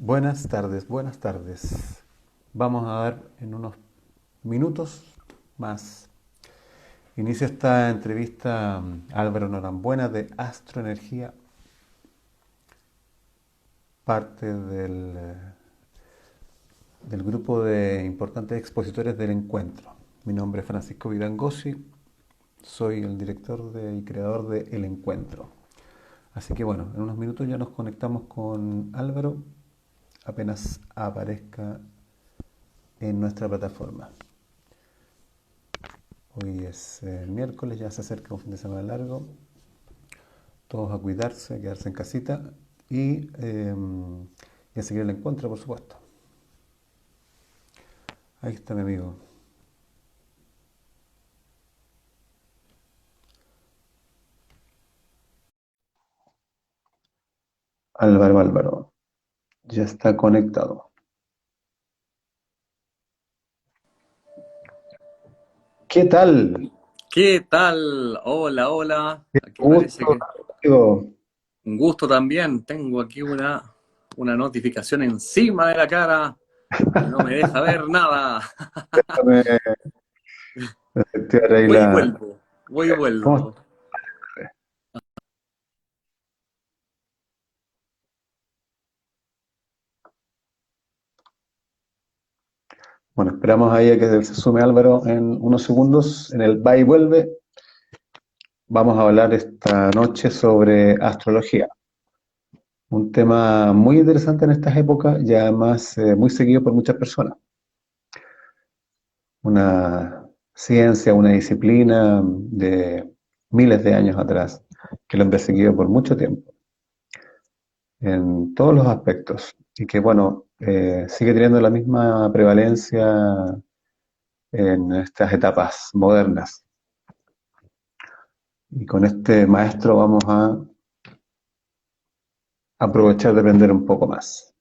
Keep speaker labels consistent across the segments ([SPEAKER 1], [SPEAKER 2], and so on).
[SPEAKER 1] Buenas tardes, buenas tardes. Vamos a dar en unos minutos más. Inicia esta entrevista Álvaro Norambuena de Astroenergía, parte del grupo de importantes expositores del encuentro. Mi nombre es Francisco Vidangosi, soy el director y creador de El Encuentro. Así que bueno, en unos minutos ya nos conectamos con Álvaro, apenas aparezca en nuestra plataforma. Hoy es miércoles, ya se acerca un fin de semana largo. Todos a cuidarse, a quedarse en casita y a seguir el encuentro, por supuesto. Ahí está mi amigo. Álvaro, ya está conectado. ¿Qué tal?
[SPEAKER 2] ¿Qué tal? Hola, hola.
[SPEAKER 1] Qué
[SPEAKER 2] Aquí parece
[SPEAKER 1] gusto,
[SPEAKER 2] que
[SPEAKER 1] amigo.
[SPEAKER 2] un gusto también. Tengo aquí una notificación encima de la cara que no me deja ver nada.
[SPEAKER 1] Déjame activar ahí
[SPEAKER 2] Voy y
[SPEAKER 1] la...
[SPEAKER 2] vuelvo, voy y
[SPEAKER 1] ¿Cómo estás?
[SPEAKER 2] vuelvo.
[SPEAKER 1] Bueno, esperamos ahí a que se sume Álvaro en unos segundos. En el va y vuelve vamos a hablar esta noche sobre astrología. Un tema muy interesante en estas épocas y además muy seguido por muchas personas. Una ciencia, una disciplina de miles de años atrás que lo han perseguido por mucho tiempo en todos los aspectos y que, bueno, sigue teniendo la misma prevalencia en estas etapas modernas. Y con este maestro vamos a aprovechar de aprender un poco más.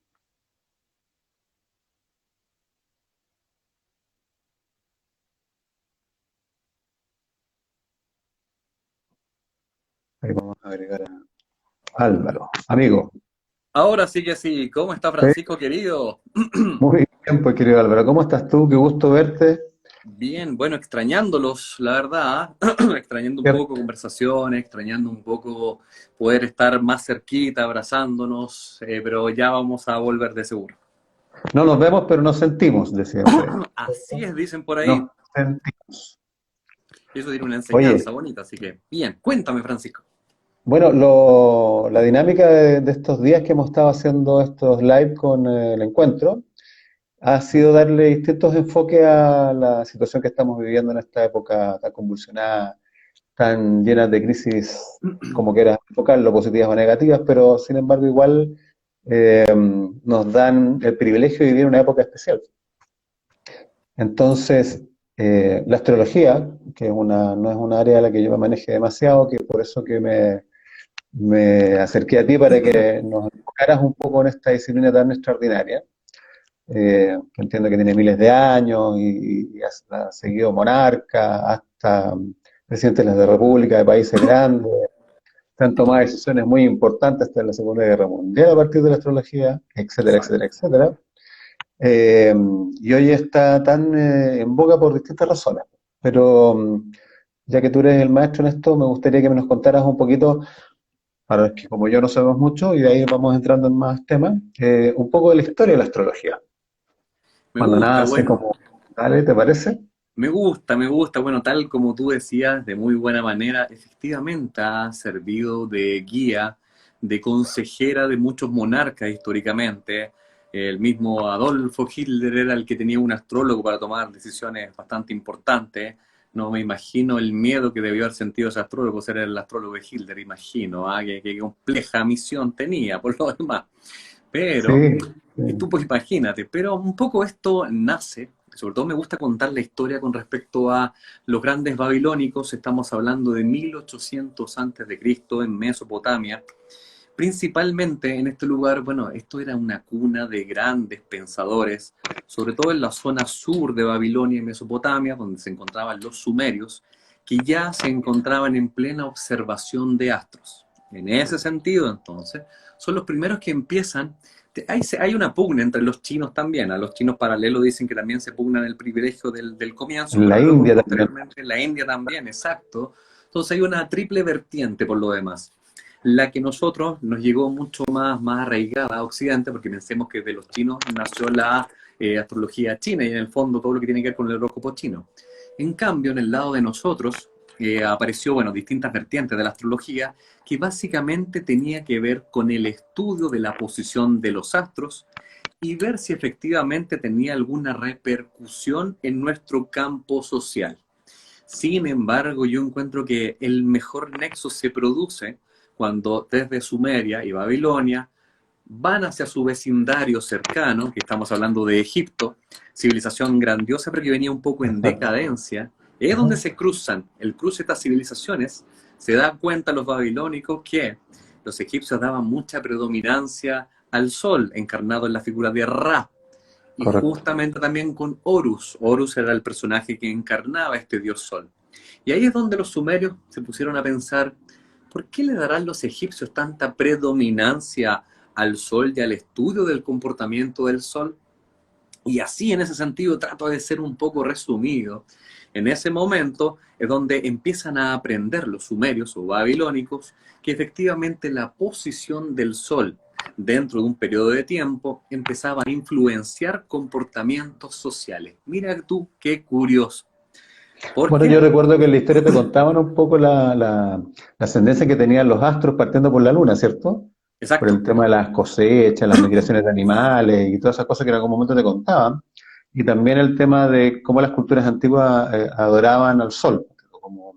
[SPEAKER 1] Ahí vamos a agregar a Álvaro. Amigo,
[SPEAKER 2] Ahora sí que sí. ¿Cómo está
[SPEAKER 1] ¿sí?
[SPEAKER 2] Francisco, querido?
[SPEAKER 1] Muy bien, pues querido Álvaro, ¿cómo estás tú? Qué gusto verte.
[SPEAKER 2] Bien, bueno, extrañándolos, la verdad. Extrañando un poco
[SPEAKER 1] ¿Cierto?
[SPEAKER 2] conversaciones, extrañando un poco poder estar más cerquita, abrazándonos, pero ya vamos a volver de seguro.
[SPEAKER 1] No nos vemos, pero nos sentimos, decían por ahí.
[SPEAKER 2] Así es, dicen por
[SPEAKER 1] Nos
[SPEAKER 2] ahí.
[SPEAKER 1] sentimos.
[SPEAKER 2] Y eso tiene una enseñanza
[SPEAKER 1] Oye,
[SPEAKER 2] bonita, así que bien, cuéntame, Francisco.
[SPEAKER 1] bueno, la dinámica de estos días que hemos estado haciendo estos live con el encuentro ha sido darle distintos enfoques a la situación que estamos viviendo en esta época tan convulsionada, tan llena de crisis, como quieras enfocarlo, positivas o negativas, pero sin embargo igual nos dan el privilegio de vivir una época especial. Entonces, la astrología, que no es un área a la que yo me maneje demasiado, que por eso que me acerqué a ti para que nos enfocaras un poco en esta disciplina tan extraordinaria, que entiendo que tiene miles de años y ha seguido monarcas, hasta presidentes de la República, de países grandes, se han tomado decisiones muy importantes hasta la Segunda Guerra Mundial a partir de la astrología, etcétera, etcétera,
[SPEAKER 2] Exacto.
[SPEAKER 1] etcétera. Eh, y hoy está tan en boga por distintas razones. Pero ya que tú eres el maestro en esto, me gustaría que me nos contaras un poquito, para los que como yo no sabemos mucho, y de ahí vamos entrando en más temas, un poco de la historia de la astrología.
[SPEAKER 2] Me
[SPEAKER 1] Cuando
[SPEAKER 2] gusta,
[SPEAKER 1] nace,
[SPEAKER 2] bueno,
[SPEAKER 1] como, ¿vale? ¿Te parece?
[SPEAKER 2] me gusta, bueno, tal como tú decías, de muy buena manera, efectivamente ha servido de guía, de consejera de muchos monarcas históricamente. El mismo Adolfo Hitler era el que tenía un astrólogo para tomar decisiones bastante importantes. No me imagino el miedo que debió haber sentido ese astrólogo, ser el astrólogo de Hitler, imagino, qué compleja misión tenía por lo demás. Pero,
[SPEAKER 1] Sí,
[SPEAKER 2] y tú
[SPEAKER 1] sí.
[SPEAKER 2] pues imagínate, pero un poco esto nace, sobre todo me gusta contar la historia con respecto a los grandes babilónicos, estamos hablando de 1800 antes de Cristo en Mesopotamia, principalmente en este lugar, bueno, esto era una cuna de grandes pensadores, sobre todo en la zona sur de Babilonia y Mesopotamia, donde se encontraban los sumerios, que ya se encontraban en plena observación de astros. En ese sentido, entonces, son los primeros que empiezan. Hay una pugna entre los chinos también. A los chinos paralelos dicen que también se pugnan el privilegio del comienzo,
[SPEAKER 1] En la
[SPEAKER 2] pero luego
[SPEAKER 1] India también.
[SPEAKER 2] posteriormente en la India también, exacto. Entonces hay una triple vertiente por lo demás. La que nosotros nos llegó mucho más arraigada a Occidente, porque pensemos que de los chinos nació la astrología china y en el fondo todo lo que tiene que ver con el horóscopo chino. En cambio, en el lado de nosotros apareció, bueno, distintas vertientes de la astrología que básicamente tenía que ver con el estudio de la posición de los astros y ver si efectivamente tenía alguna repercusión en nuestro campo social. Sin embargo, yo encuentro que el mejor nexo se produce cuando desde Sumeria y Babilonia van hacia su vecindario cercano, que estamos hablando de Egipto, civilización grandiosa pero que venía un poco en
[SPEAKER 1] Exacto.
[SPEAKER 2] decadencia, es donde
[SPEAKER 1] Ujú.
[SPEAKER 2] se cruzan, el cruce de estas civilizaciones, se da cuenta los babilónicos que los egipcios daban mucha predominancia al sol, encarnado en la figura de Ra, y
[SPEAKER 1] Correcto.
[SPEAKER 2] justamente también con Horus. Horus era el personaje que encarnaba este dios sol. Y ahí es donde los sumerios se pusieron a pensar, ¿por qué le darán los egipcios tanta predominancia al sol y al estudio del comportamiento del sol? Y así, en ese sentido, trato de ser un poco resumido. En ese momento es donde empiezan a aprender los sumerios o babilónicos que efectivamente la posición del sol dentro de un periodo de tiempo empezaba a influenciar comportamientos sociales. Mira tú qué curioso. ¿Por
[SPEAKER 1] Bueno,
[SPEAKER 2] qué?
[SPEAKER 1] yo recuerdo que en la historia te contaban un poco la ascendencia que tenían los astros partiendo por la luna, ¿cierto? Por el
[SPEAKER 2] Exacto.
[SPEAKER 1] tema de las cosechas, las migraciones de animales y todas esas cosas que en algún momento te contaban. Y también el tema de cómo las culturas antiguas adoraban al sol, como,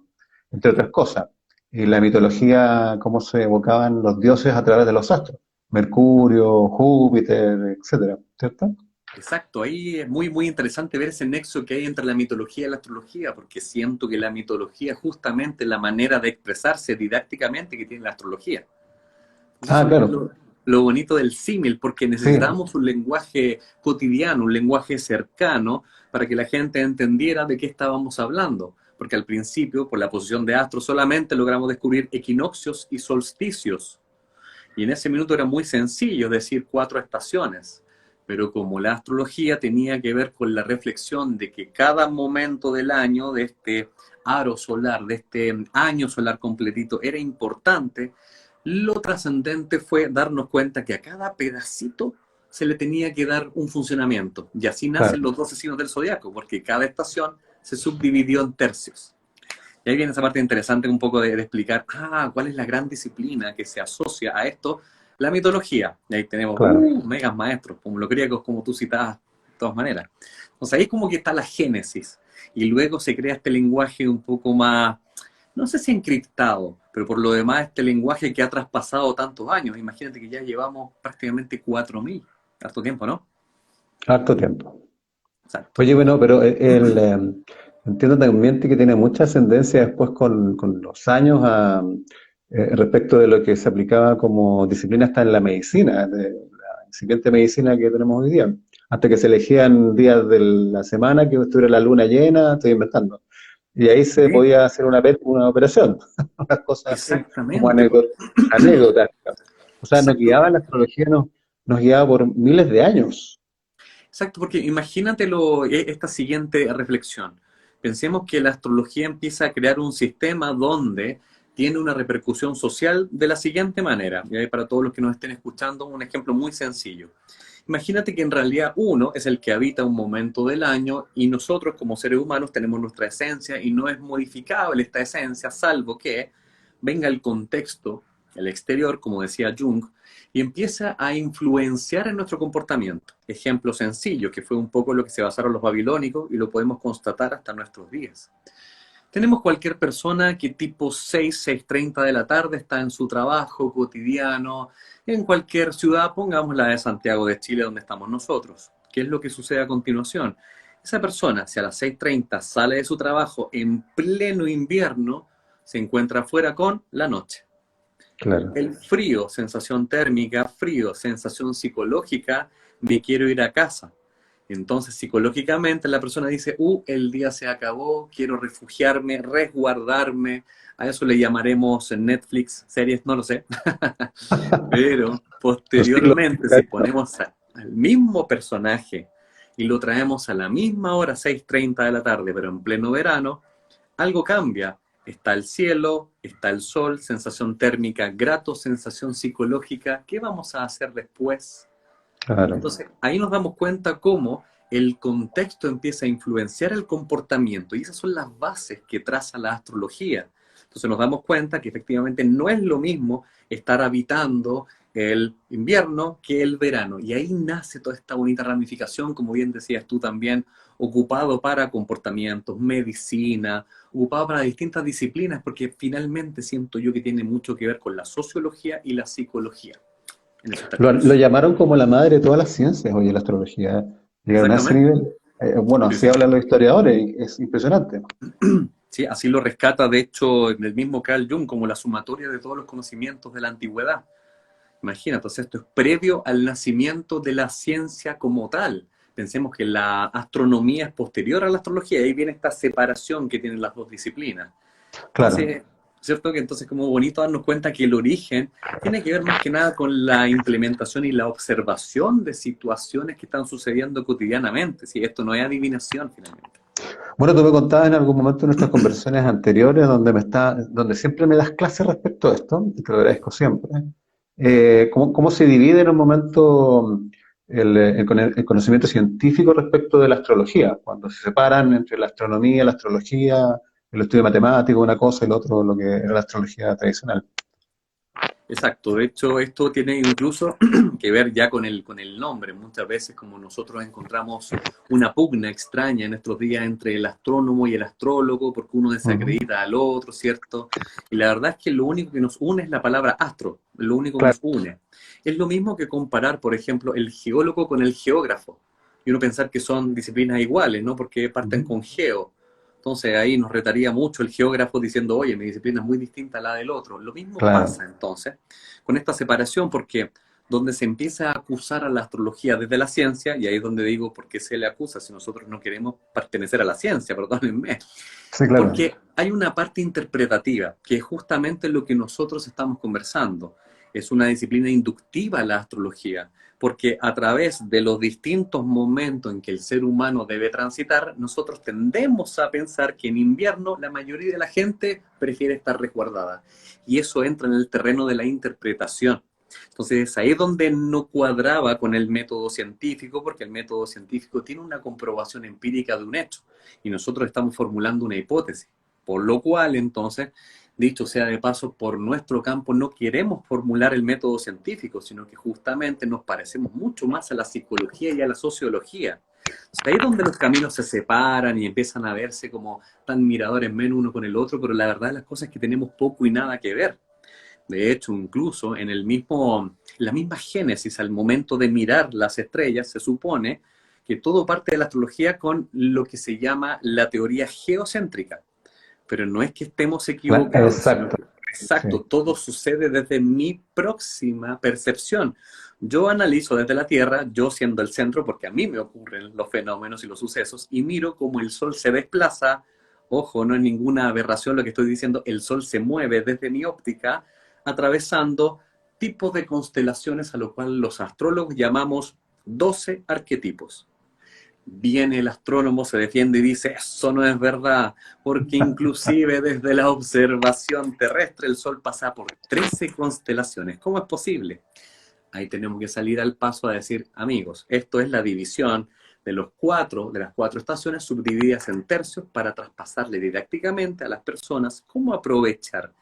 [SPEAKER 1] entre otras cosas. Y la mitología, cómo se evocaban los dioses a través de los astros. Mercurio, Júpiter, etcétera, ¿cierto?
[SPEAKER 2] Exacto, ahí es muy interesante ver ese nexo que hay entre la mitología y la astrología, porque siento que la mitología es justamente la manera de expresarse didácticamente que tiene la astrología.
[SPEAKER 1] Ah,
[SPEAKER 2] Eso es
[SPEAKER 1] claro.
[SPEAKER 2] lo bonito del símil, porque
[SPEAKER 1] Sí,
[SPEAKER 2] necesitamos un lenguaje cotidiano, un lenguaje cercano, para que la gente entendiera de qué estábamos hablando. Porque al principio, por la posición de astro, solamente logramos descubrir equinoccios y solsticios. Y en ese minuto era muy sencillo decir 4 estaciones, pero como la astrología tenía que ver con la reflexión de que cada momento del año, de este aro solar, de este año solar completito, era importante, lo trascendente fue darnos cuenta que a cada pedacito se le tenía que dar un funcionamiento. Y así nacen
[SPEAKER 1] claro.
[SPEAKER 2] los 12 signos del zodiaco, porque cada estación se subdividió en tercios. Y ahí viene esa parte interesante un poco de explicar, cuál es la gran disciplina que se asocia a esto, la mitología. Y ahí tenemos,
[SPEAKER 1] Claro.
[SPEAKER 2] megas maestros, como los griegos, como tú citabas, de todas maneras. Entonces ahí es como que está la génesis. Y luego se crea este lenguaje un poco más, no sé si encriptado, pero por lo demás este lenguaje que ha traspasado tantos años. Imagínate que ya llevamos prácticamente 4000, harto tiempo, ¿no?
[SPEAKER 1] Harto tiempo.
[SPEAKER 2] Exacto.
[SPEAKER 1] Oye, bueno, pero entiendo también que tiene mucha ascendencia después con los años respecto de lo que se aplicaba como disciplina hasta en la medicina, de la incipiente medicina que tenemos hoy día. Hasta que se elegían días de la semana que estuviera la luna llena, estoy inventando. Y ahí se
[SPEAKER 2] Sí,
[SPEAKER 1] podía hacer una operación, unas cosas así como
[SPEAKER 2] exactamente.
[SPEAKER 1] anécdotas. O sea, nos
[SPEAKER 2] Exacto.
[SPEAKER 1] guiaba la astrología, nos guiaba por miles de años.
[SPEAKER 2] Exacto, porque imagínatelo, esta siguiente reflexión. Pensemos que la astrología empieza a crear un sistema donde tiene una repercusión social de la siguiente manera. Y ahí para todos los que nos estén escuchando, un ejemplo muy sencillo. Imagínate que en realidad uno es el que habita un momento del año y nosotros como seres humanos tenemos nuestra esencia y no es modificable esta esencia, salvo que venga el contexto, el exterior, como decía Jung, y empieza a influenciar en nuestro comportamiento. Ejemplo sencillo, que fue un poco lo que se basaron los babilónicos y lo podemos constatar hasta nuestros días. Tenemos cualquier persona que tipo 6:30 de la tarde está en su trabajo cotidiano, en cualquier ciudad, pongamos la de Santiago de Chile donde estamos nosotros. ¿Qué es lo que sucede a continuación? Esa persona, si a las 6:30 sale de su trabajo en pleno invierno, se encuentra afuera con la noche.
[SPEAKER 1] Claro.
[SPEAKER 2] El frío, sensación térmica, frío, sensación psicológica, me quiero ir a casa. Entonces, psicológicamente, la persona dice, el día se acabó, quiero refugiarme, resguardarme. A eso le llamaremos en Netflix, series, no lo sé. Pero
[SPEAKER 1] Su ciclo.
[SPEAKER 2] posteriormente, si ponemos al mismo personaje y lo traemos a la misma hora, 6:30 de la tarde, pero en pleno verano, algo cambia. Está el cielo, está el sol, sensación térmica grato, sensación psicológica. ¿Qué vamos a hacer después?
[SPEAKER 1] Claro.
[SPEAKER 2] Entonces, ahí nos damos cuenta cómo el contexto empieza a influenciar el comportamiento y esas son las bases que traza la astrología. Entonces nos damos cuenta que efectivamente no es lo mismo estar habitando el invierno que el verano. Y ahí nace toda esta bonita ramificación, como bien decías tú también, ocupado para comportamientos, medicina, ocupado para distintas disciplinas, porque finalmente siento yo que tiene mucho que ver con la sociología y la psicología en esos
[SPEAKER 1] Lo
[SPEAKER 2] términos.
[SPEAKER 1] llamaron como la madre de todas las ciencias, oye, la astrología. Llegaron a ese
[SPEAKER 2] Exactamente.
[SPEAKER 1] nivel. Bueno,
[SPEAKER 2] Sí,
[SPEAKER 1] así
[SPEAKER 2] sí.
[SPEAKER 1] hablan los historiadores, y es impresionante.
[SPEAKER 2] Sí, así lo rescata, de hecho, en el mismo Carl Jung, como la sumatoria de todos los conocimientos de la antigüedad. Imagínate, entonces esto es previo al nacimiento de la ciencia como tal. Pensemos que la astronomía es posterior a la astrología, y ahí viene esta separación que tienen las dos disciplinas.
[SPEAKER 1] Claro.
[SPEAKER 2] Entonces, ¿cierto? Que entonces como bonito darnos cuenta que el origen tiene que ver más que nada con la implementación y la observación de situaciones que están sucediendo cotidianamente. Si esto no es adivinación finalmente.
[SPEAKER 1] Bueno, tú me contabas en algún momento en nuestras conversaciones anteriores, donde siempre me das clases respecto a esto, y te lo agradezco siempre. ¿Cómo se divide en un momento el conocimiento científico respecto de la astrología? Cuando se separan entre la astronomía, la astrología, el estudio matemático, una cosa y el otro, lo que era la astrología tradicional.
[SPEAKER 2] Exacto, de hecho esto tiene incluso que ver ya con el nombre. Muchas veces como nosotros encontramos una pugna extraña en nuestros días entre el astrónomo y el astrólogo, porque uno
[SPEAKER 1] Ujú.
[SPEAKER 2] desacredita al otro, ¿cierto? Y la verdad es que lo único que nos une es la palabra astro, lo único que
[SPEAKER 1] Claro.
[SPEAKER 2] nos une. Es lo mismo que comparar, por ejemplo, el geólogo con el geógrafo. Y uno pensar que son disciplinas iguales, ¿no? Porque parten
[SPEAKER 1] Ujú.
[SPEAKER 2] con geo. Entonces ahí nos retaría mucho el geógrafo diciendo, oye, mi disciplina es muy distinta a la del otro. Lo mismo
[SPEAKER 1] Claro,
[SPEAKER 2] pasa entonces con esta separación, porque donde se empieza a acusar a la astrología desde la ciencia, y ahí es donde digo, ¿por qué se le acusa si nosotros no queremos pertenecer a la ciencia? Perdónenme.
[SPEAKER 1] sí, claro.
[SPEAKER 2] Porque hay una parte interpretativa, que es justamente lo que nosotros estamos conversando. Es una disciplina inductiva la astrología, porque a través de los distintos momentos en que el ser humano debe transitar, nosotros tendemos a pensar que en invierno la mayoría de la gente prefiere estar resguardada. Y eso entra en el terreno de la interpretación. Entonces, ahí es donde no cuadraba con el método científico, porque el método científico tiene una comprobación empírica de un hecho y nosotros estamos formulando una hipótesis. Por lo cual, entonces, dicho sea de paso, por nuestro campo no queremos formular el método científico, sino que justamente nos parecemos mucho más a la psicología y a la sociología. O sea, ahí es donde los caminos se separan y empiezan a verse como tan miradores menos uno con el otro, pero la verdad de las cosas es que tenemos poco y nada que ver. De hecho, incluso en la misma génesis, al momento de mirar las estrellas, se supone que todo parte de la astrología con lo que se llama la teoría geocéntrica. Pero no es que estemos equivocados, sino
[SPEAKER 1] Exacto.
[SPEAKER 2] que,
[SPEAKER 1] Sí.
[SPEAKER 2] exacto, todo sucede desde mi próxima percepción. Yo analizo desde la Tierra, yo siendo el centro, porque a mí me ocurren los fenómenos y los sucesos, y miro cómo el Sol se desplaza. Ojo, no es ninguna aberración lo que estoy diciendo, el Sol se mueve desde mi óptica, atravesando tipos de constelaciones a lo cual los astrólogos llamamos 12 arquetipos. Viene el astrónomo, se defiende y dice, eso no es verdad, porque inclusive desde la observación terrestre el Sol pasa por 13 constelaciones. ¿Cómo es posible? Ahí tenemos que salir al paso a decir, amigos, esto es la división de las cuatro estaciones subdivididas en tercios para traspasarle didácticamente a las personas cómo aprovechar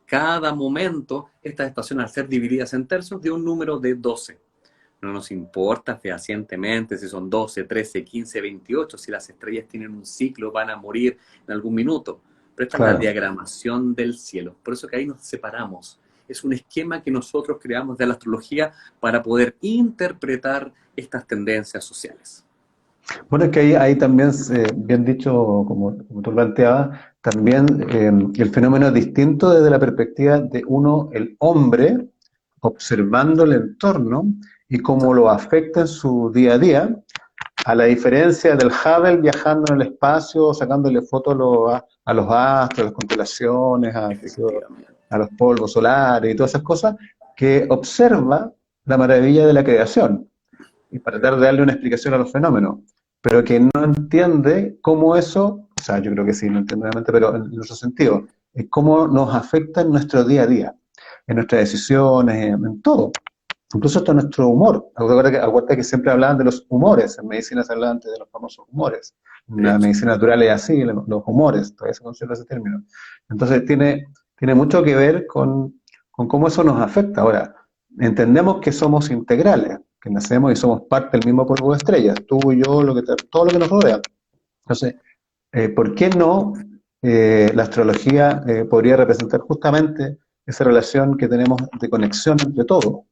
[SPEAKER 2] cada momento estas estaciones al ser divididas en tercios de un número de 12. No nos importa fehacientemente si son 12, 13, 15, 28, si las estrellas tienen un ciclo, van a morir en algún minuto. Pero esta es la
[SPEAKER 1] Claro.
[SPEAKER 2] diagramación del cielo. Por eso que ahí nos separamos. Es un esquema que nosotros creamos de la astrología para poder interpretar estas tendencias sociales.
[SPEAKER 1] Bueno, es que ahí también, bien dicho, como tú planteabas, también el fenómeno es distinto desde la perspectiva de uno, el hombre, observando el entorno y cómo lo afecta en su día a día, A la diferencia del Hubble viajando en el espacio, sacándole fotos a los astros, a las constelaciones, qué sé yo,
[SPEAKER 2] Efectivamente.
[SPEAKER 1] a los polvos solares y todas esas cosas, que observa la maravilla de la creación y para tratar de darle una explicación a los fenómenos, pero que no entiende cómo eso, o sea, yo creo que sí, lo entiende obviamente, pero en nuestro sentido, es cómo nos afecta en nuestro día a día, en nuestras decisiones, en todo. Incluso hasta nuestro humor. Acuérdate que siempre hablaban de los humores, en medicina se hablaba antes de los famosos humores. En
[SPEAKER 2] De
[SPEAKER 1] la
[SPEAKER 2] hecho,
[SPEAKER 1] medicina natural es así, los humores, todavía se conserva ese término. Entonces tiene mucho que ver con cómo eso nos afecta. Ahora, entendemos que somos integrales, que nacemos y somos parte del mismo polvo de estrellas, tú y yo, todo lo que nos rodea. Entonces, ¿por qué no la astrología podría representar justamente esa relación que tenemos de conexión entre todo?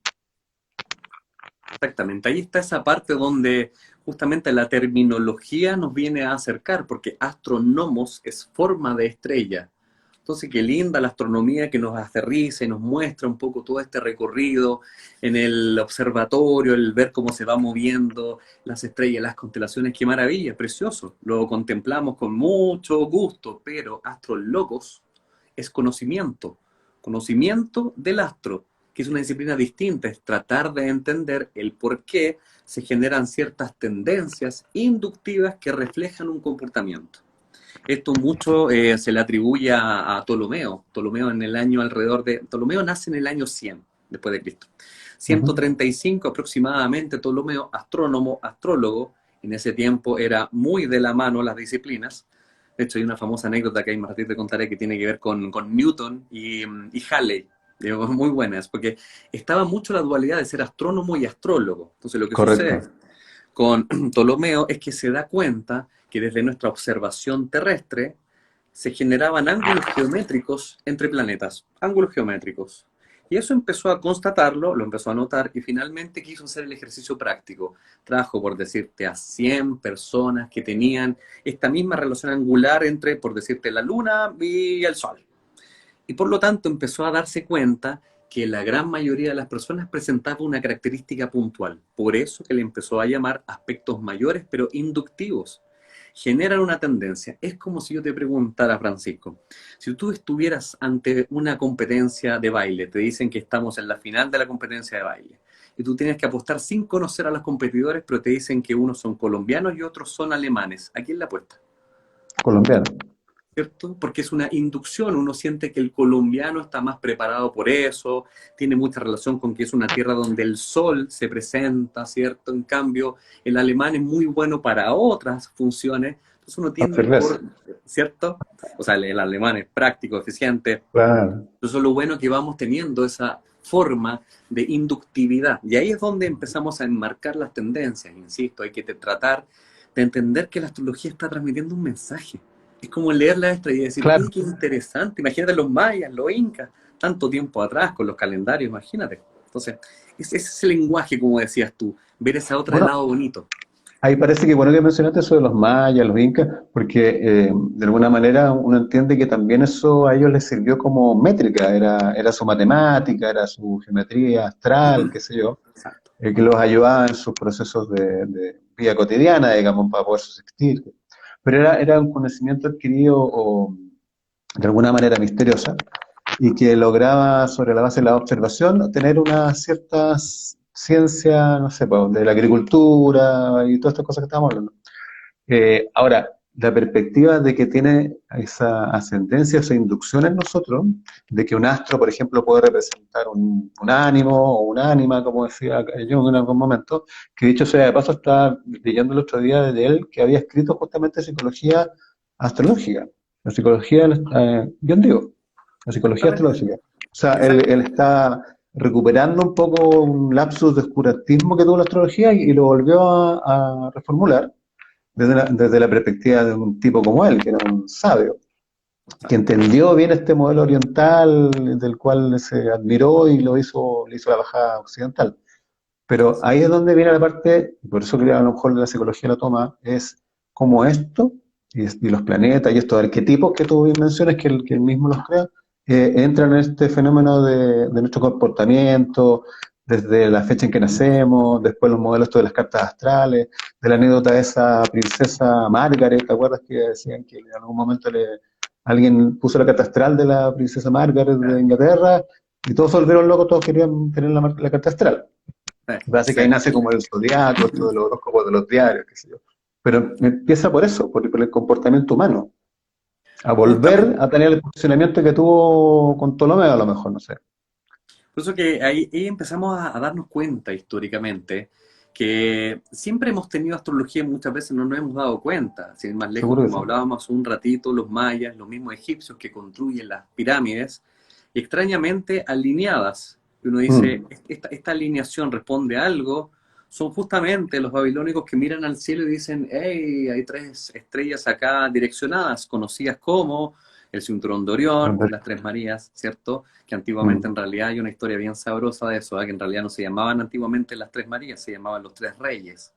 [SPEAKER 2] exactamente. Ahí está esa parte donde justamente la terminología nos viene a acercar, porque astronomos es forma de estrella. Entonces, qué linda la astronomía que nos aterriza y nos muestra un poco todo este recorrido en el observatorio, el ver cómo se va moviendo las estrellas, las constelaciones, qué maravilla, precioso. Lo contemplamos con mucho gusto, pero astrólogos es conocimiento, conocimiento del astro, que es una disciplina distinta, es tratar de entender el por qué se generan ciertas tendencias inductivas que reflejan un comportamiento. Esto mucho se le atribuye a Ptolomeo. Ptolomeo en el año alrededor de... Ptolomeo nace en el año 100 después de Cristo.
[SPEAKER 1] Ujú.
[SPEAKER 2] 135 aproximadamente, Ptolomeo, astrónomo, astrólogo, en ese tiempo era muy de la mano las disciplinas. De hecho, hay una famosa anécdota que ahí más te contaré que tiene que ver con Newton y Halley. Digo, muy buenas, porque estaba mucho la dualidad de ser astrónomo y astrólogo. Entonces, lo que sucede
[SPEAKER 1] Correcto.
[SPEAKER 2] con Ptolomeo es que se da cuenta que desde nuestra observación terrestre se generaban ángulos geométricos entre planetas, ángulos geométricos. Y eso empezó a constatarlo, lo empezó a notar y finalmente quiso hacer el ejercicio práctico. Trajo, por decirte, a 100 personas que tenían esta misma relación angular entre, por decirte, la Luna y el Sol. Y por lo tanto empezó a darse cuenta que la gran mayoría de las personas presentaba una característica puntual. Por eso que le empezó a llamar aspectos mayores, pero inductivos. Generan una tendencia. Es como si yo te preguntara, Francisco, si tú estuvieras ante una competencia de baile, te dicen que estamos en la final de la competencia de baile, y tú tienes que apostar sin conocer a los competidores, pero te dicen que unos son colombianos y otros son alemanes. ¿A quién le apuesta?
[SPEAKER 1] Colombiano.
[SPEAKER 2] ¿Cierto? Porque es una inducción, uno siente que el colombiano está más preparado por eso, tiene mucha relación con que es una tierra donde el sol se presenta, ¿cierto? En cambio, el alemán es muy bueno para otras funciones, entonces uno
[SPEAKER 1] Al
[SPEAKER 2] tiende
[SPEAKER 1] revés.
[SPEAKER 2] por, ¿cierto? O sea, el alemán es práctico, eficiente,
[SPEAKER 1] Claro.
[SPEAKER 2] entonces lo bueno es que vamos teniendo esa forma de inductividad, y ahí es donde empezamos a enmarcar las tendencias, insisto, hay que tratar de entender que la astrología está transmitiendo un mensaje. Es como leer la estrella y decir,
[SPEAKER 1] Claro.
[SPEAKER 2] oye, qué interesante, imagínate los mayas, los incas, tanto tiempo atrás con los calendarios, imagínate. Entonces, ese es el lenguaje, como decías tú, ver ese otro
[SPEAKER 1] Bueno,
[SPEAKER 2] lado bonito.
[SPEAKER 1] ahí parece que bueno que mencionaste eso de los mayas, los incas, porque de alguna manera uno entiende que también eso a ellos les sirvió como métrica, era su matemática, era su geometría astral, qué sé yo,
[SPEAKER 2] Exacto.
[SPEAKER 1] que los ayudaba en sus procesos de vida cotidiana, digamos, para poder subsistir. Pero era un conocimiento adquirido o de alguna manera misteriosa y que lograba, sobre la base de la observación, tener una cierta ciencia, no sé, pues, de la agricultura y todas estas cosas que estábamos hablando. Ahora, la perspectiva de que tiene esa ascendencia, esa inducción en nosotros, de que un astro, por ejemplo, puede representar un ánimo o un ánima, como decía Jung en algún momento, que dicho sea de paso, estaba leyendo el otro día de él que había escrito justamente psicología astrológica, la psicología, Jung digo, la psicología
[SPEAKER 2] Exactamente.
[SPEAKER 1] astrológica. O sea, él
[SPEAKER 2] Exactamente.
[SPEAKER 1] está recuperando un poco un lapsus de oscurantismo que tuvo la astrología y lo volvió a reformular desde la perspectiva de un tipo como él, que era un sabio, que
[SPEAKER 2] Exacto.
[SPEAKER 1] entendió bien este modelo oriental del cual se admiró y le hizo la bajada occidental. Pero ahí es donde viene la parte, y por eso creo que a lo mejor la psicología la toma, es cómo esto y los planetas y estos arquetipos que tú bien mencionas, que él mismo los crea, entran en este fenómeno de nuestro comportamiento, desde la fecha en que nacemos, después los modelos de las cartas astrales, de la anécdota de esa princesa Margaret, ¿te acuerdas que decían que en algún momento alguien puso la carta astral de la princesa Margaret de Inglaterra y todos se volvieron locos, todos querían tener la carta astral? Parece que ahí
[SPEAKER 2] Sí.
[SPEAKER 1] nace como el zodiaco, esto de los horóscopos de los diarios, qué sé yo. Pero empieza por eso, por el comportamiento humano, a volver
[SPEAKER 2] Justamente.
[SPEAKER 1] a tener el funcionamiento que tuvo con Ptolomeo, a lo mejor, no sé.
[SPEAKER 2] Por eso que ahí empezamos a darnos cuenta históricamente que siempre hemos tenido astrología y muchas veces no nos hemos dado cuenta. Sin ir más lejos,
[SPEAKER 1] Seguro que
[SPEAKER 2] como
[SPEAKER 1] sí.
[SPEAKER 2] hablábamos un ratito, los mayas, los mismos egipcios que construyen las pirámides, extrañamente alineadas. Y uno dice,
[SPEAKER 1] Mm,
[SPEAKER 2] esta alineación responde a algo. Son justamente los babilónicos que miran al cielo y dicen, hey, hay tres estrellas acá direccionadas, conocidas como el cinturón de Orión, las tres Marías, ¿cierto? Que antiguamente
[SPEAKER 1] mm,
[SPEAKER 2] en realidad hay una historia bien sabrosa de eso, ¿eh? Que en realidad no se llamaban antiguamente las tres Marías, se llamaban los tres reyes.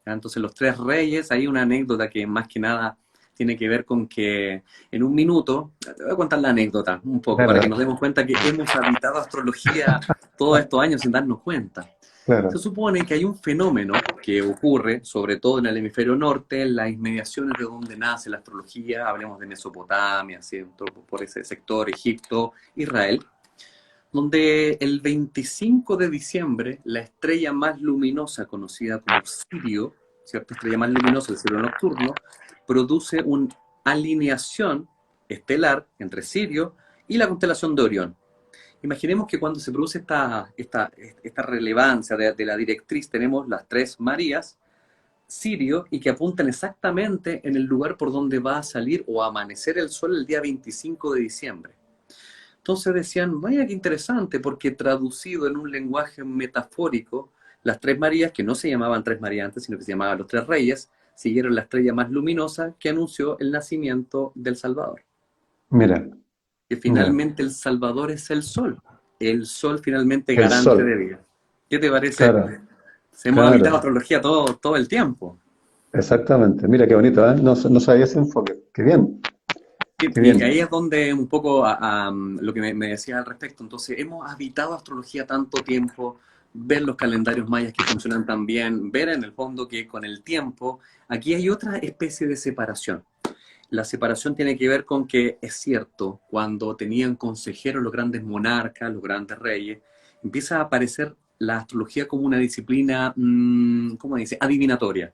[SPEAKER 2] ¿Ya? Entonces los tres reyes, hay una anécdota que más que nada tiene que ver con que en un minuto, te voy a contar la anécdota un poco para que
[SPEAKER 1] verdad,
[SPEAKER 2] nos demos cuenta que hemos habitado astrología todos estos años sin darnos cuenta. Se
[SPEAKER 1] claro.
[SPEAKER 2] supone que hay un fenómeno que ocurre, sobre todo en el hemisferio norte, en las inmediaciones de donde nace la astrología, hablemos de Mesopotamia, ¿cierto? Por ese sector, Egipto, Israel, donde el 25 de diciembre, la estrella más luminosa, conocida como Sirio, ¿cierto? Estrella más luminosa del cielo nocturno, produce una alineación estelar entre Sirio y la constelación de Orión. Imaginemos que cuando se produce esta relevancia de la directriz, tenemos las tres Marías, Sirio, y que apuntan exactamente en el lugar por donde va a salir o a amanecer el sol el día 25 de diciembre. Entonces decían, vaya qué interesante, porque traducido en un lenguaje metafórico, las tres Marías, que no se llamaban tres Marías antes, sino que se llamaban los tres reyes, siguieron la estrella más luminosa que anunció el nacimiento del Salvador.
[SPEAKER 1] Mira,
[SPEAKER 2] Que
[SPEAKER 1] mira,
[SPEAKER 2] finalmente el Salvador es el sol. El sol finalmente
[SPEAKER 1] el
[SPEAKER 2] garante de
[SPEAKER 1] sol,
[SPEAKER 2] vida. ¿Qué te parece?
[SPEAKER 1] claro,
[SPEAKER 2] Hemos habitado
[SPEAKER 1] claro,
[SPEAKER 2] astrología todo el tiempo.
[SPEAKER 1] exactamente. Mira qué bonito, ¿eh? No, no sabía ese enfoque. Qué bien, qué
[SPEAKER 2] Y que ahí
[SPEAKER 1] bien.
[SPEAKER 2] es donde un poco lo que me decías al respecto. Entonces, hemos habitado astrología tanto tiempo, ver los calendarios mayas que funcionan tan bien, ver en el fondo que con el tiempo, aquí hay otra especie de separación. La separación tiene que ver con que es cierto, cuando tenían consejeros los grandes monarcas, los grandes reyes, empieza a aparecer la astrología como una disciplina, ¿cómo dice?, adivinatoria.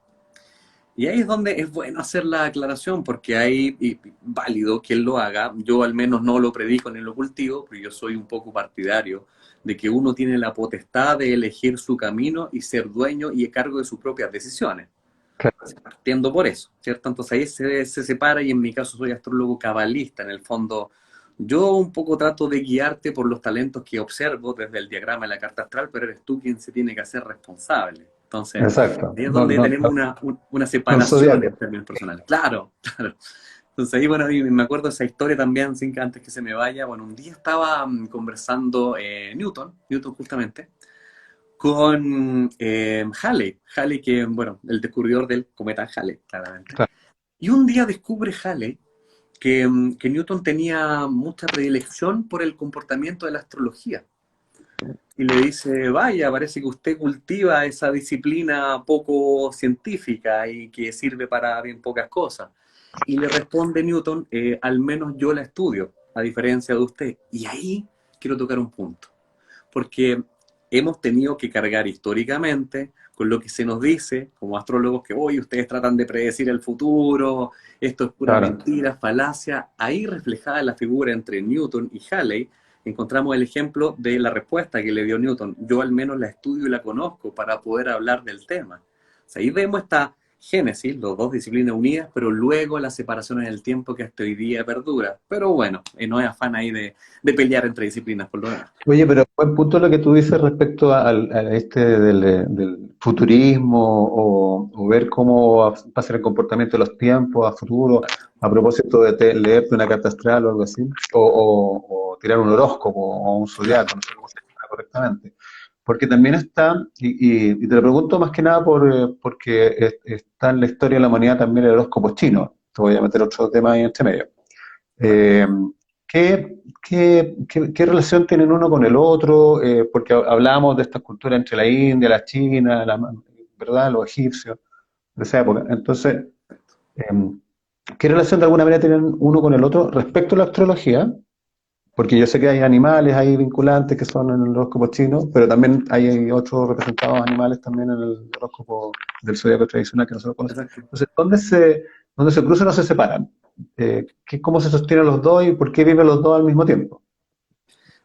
[SPEAKER 2] Y ahí es donde es bueno hacer la aclaración, porque hay y válido quien lo haga. Yo al menos no lo predico ni lo cultivo, pero yo soy un poco partidario de que uno tiene la potestad de elegir su camino y ser dueño y a cargo de sus propias decisiones.
[SPEAKER 1] Claro.
[SPEAKER 2] Partiendo por eso, ¿cierto? Entonces ahí se separa y en mi caso soy astrólogo cabalista, en el fondo yo un poco trato de guiarte por los talentos que observo desde el diagrama de la carta astral, pero eres tú quien se tiene que hacer responsable. Entonces,
[SPEAKER 1] Exacto.
[SPEAKER 2] ahí es
[SPEAKER 1] No,
[SPEAKER 2] donde
[SPEAKER 1] no,
[SPEAKER 2] tenemos
[SPEAKER 1] no,
[SPEAKER 2] una
[SPEAKER 1] no el
[SPEAKER 2] separación
[SPEAKER 1] zodiaco.
[SPEAKER 2] en términos personales. Claro, claro. Entonces ahí, bueno, y me acuerdo de esa historia también, sin que antes que se me vaya, bueno, un día estaba conversando Newton justamente, con Halley. Halley que, bueno, el descubridor del cometa Halley, claramente.
[SPEAKER 1] Claro.
[SPEAKER 2] Y un día descubre Halley que Newton tenía mucha predilección por el comportamiento de la astrología. Y le dice, vaya, parece que usted cultiva esa disciplina poco científica y que sirve para bien pocas cosas. Y le responde Newton, al menos yo la estudio, a diferencia de usted. Y ahí quiero tocar un punto porque hemos tenido que cargar históricamente con lo que se nos dice como astrólogos que hoy ustedes tratan de predecir el futuro, esto es pura
[SPEAKER 1] Claro.
[SPEAKER 2] mentira, falacia. Ahí reflejada la figura entre Newton y Halley, encontramos el ejemplo de la respuesta que le dio Newton. Yo al menos la estudio y la conozco para poder hablar del tema. O sea, ahí vemos esta génesis, los dos disciplinas unidas, pero luego la separación en el tiempo que hasta hoy día perdura. Pero bueno, no hay afán ahí de pelear entre disciplinas por lo demás.
[SPEAKER 1] Oye, pero buen punto lo que tú dices respecto a este del futurismo o ver cómo va a ser el comportamiento de los tiempos a futuro, a propósito de leerte una carta astral o algo así, o tirar un horóscopo o un zodiaco, no sé cómo se llama correctamente. Porque también está, y te lo pregunto más que nada porque está en la historia de la humanidad también el horóscopo chino. Te voy a meter otro tema ahí entre medio. Eh, ¿qué relación tienen uno con el otro? Porque hablábamos de esta cultura entre la India, la China, ¿verdad? Los egipcios de esa época. Entonces, em, ¿qué relación de alguna manera tienen uno con el otro respecto a la astrología? Porque yo sé que hay animales ahí vinculantes que son en el horóscopo chino, pero también hay otros representados animales también en el horóscopo del zodiaco tradicional que nosotros conocemos.
[SPEAKER 2] Exacto.
[SPEAKER 1] Entonces, ¿dónde se cruzan o se separan? ¿Cómo se sostienen los dos y por qué viven los dos al mismo tiempo?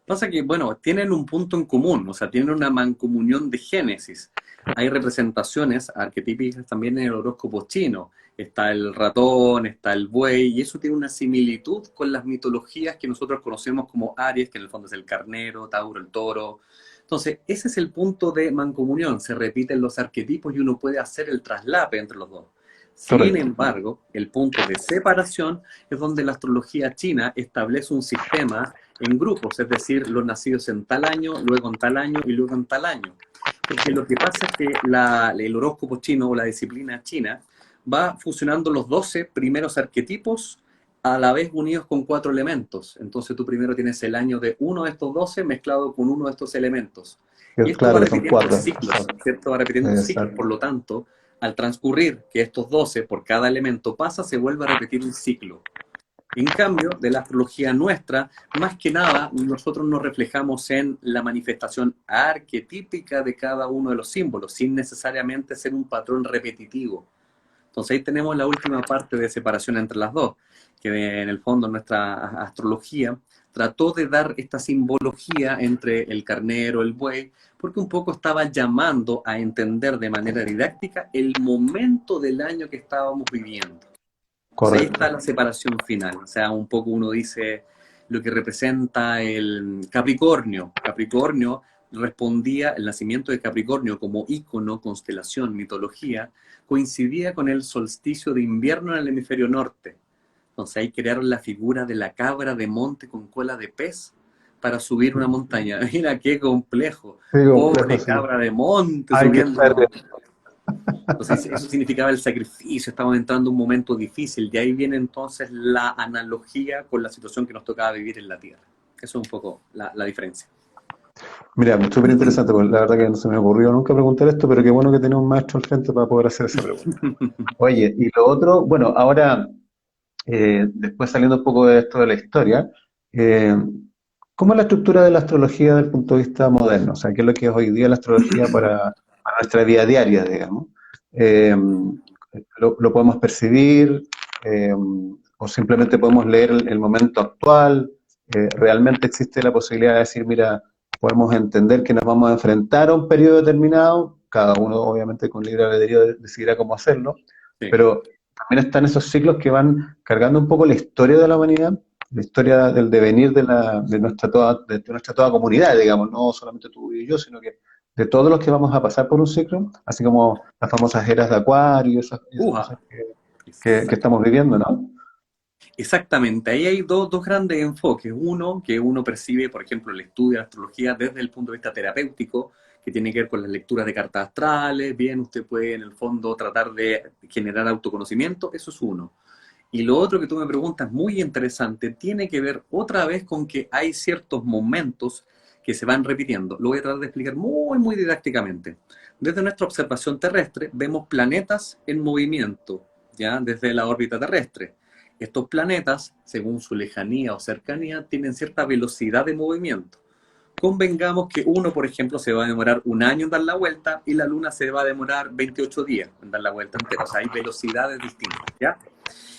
[SPEAKER 2] Pasa que, bueno, tienen un punto en común, o sea, tienen una mancomunión de génesis. Hay representaciones arquetípicas también en el horóscopo chino. Está el ratón, está el buey, y eso tiene una similitud con las mitologías que nosotros conocemos como Aries, que en el fondo es el carnero, Tauro, el toro. Entonces, ese es el punto de mancomunión. Se repiten los arquetipos y uno puede hacer el traslape entre los dos. Sin
[SPEAKER 1] Correcto.
[SPEAKER 2] embargo, el punto de separación es donde la astrología china establece un sistema en grupos, es decir, los nacidos en tal año, luego en tal año y luego en tal año. Porque lo que pasa es que el horóscopo chino o la disciplina china va fusionando los 12 primeros arquetipos a la vez unidos con 4 elementos. Entonces tú primero tienes el año de uno de estos 12 mezclado con uno de estos elementos. Y esto va
[SPEAKER 1] Claro que son
[SPEAKER 2] repitiendo
[SPEAKER 1] cuatro.
[SPEAKER 2] ciclos, ¿cierto? Va repitiendo ciclos,
[SPEAKER 1] Exacto.
[SPEAKER 2] por lo tanto, al transcurrir que estos 12 por cada elemento pasa, se vuelve a repetir un ciclo. En cambio, de la astrología nuestra, más que nada, nosotros nos reflejamos en la manifestación arquetípica de cada uno de los símbolos, sin necesariamente ser un patrón repetitivo. Entonces ahí tenemos la última parte de separación entre las dos, que en el fondo nuestra astrología trató de dar esta simbología entre el carnero, el buey, porque un poco estaba llamando a entender de manera didáctica el momento del año que estábamos viviendo. Entonces ahí
[SPEAKER 1] Correcto.
[SPEAKER 2] está la separación final. O sea, un poco uno dice lo que representa el Capricornio. Capricornio respondía, el nacimiento de Capricornio como ícono, constelación, mitología, coincidía con el solsticio de invierno en el hemisferio norte. Entonces ahí crearon la figura de la cabra de monte con cola de pez para subir una montaña. Mira qué complejo.
[SPEAKER 1] Sí, complejo,
[SPEAKER 2] Pobre
[SPEAKER 1] sí.
[SPEAKER 2] cabra de monte
[SPEAKER 1] Hay que
[SPEAKER 2] subiendo una
[SPEAKER 1] estar.
[SPEAKER 2] montaña. Entonces eso significaba el sacrificio, estábamos entrando en un momento difícil. De ahí viene entonces la analogía con la situación que nos tocaba vivir en la Tierra. Eso es un poco la diferencia.
[SPEAKER 1] Mira, súper interesante, porque la verdad que no se me ocurrió nunca preguntar esto, pero qué bueno que tenía un maestro al frente para poder hacer esa pregunta. Oye, y lo otro, bueno, ahora, después saliendo un poco de esto de la historia, eh, ¿cómo es la estructura de la astrología desde el punto de vista moderno? O sea, ¿qué es lo que es hoy día la astrología para nuestra vida diaria, digamos? Eh, ¿lo podemos percibir? ¿O simplemente podemos leer el momento actual? ¿Realmente existe la posibilidad de decir, mira, podemos entender que nos vamos a enfrentar a un periodo determinado? Cada uno, obviamente, con libre albedrío decidirá cómo hacerlo,
[SPEAKER 2] Sí.
[SPEAKER 1] pero también están esos ciclos que van cargando un poco la historia de la humanidad, la historia del devenir de nuestra toda comunidad, digamos, no solamente tú y yo, sino que de todos los que vamos a pasar por un ciclo, así como las famosas eras de Acuario, esas
[SPEAKER 2] Uja.
[SPEAKER 1] cosas que estamos viviendo, ¿no?
[SPEAKER 2] Exactamente, ahí hay dos grandes enfoques. Uno, que uno percibe, por ejemplo, el estudio de la astrología desde el punto de vista terapéutico, que tiene que ver con las lecturas de cartas astrales. Bien, usted puede en el fondo tratar de generar autoconocimiento, eso es uno. Y lo otro que tú me preguntas, muy interesante, tiene que ver otra vez con que hay ciertos momentos que se van repitiendo. Lo voy a tratar de explicar muy, muy didácticamente. Desde nuestra observación terrestre vemos planetas en movimiento, ya desde la órbita terrestre. Estos planetas, según su lejanía o cercanía, tienen cierta velocidad de movimiento. Convengamos que uno, por ejemplo, se va a demorar un año en dar la vuelta y la Luna se va a demorar 28 días en dar la vuelta entera. O sea, hay velocidades distintas, ¿ya?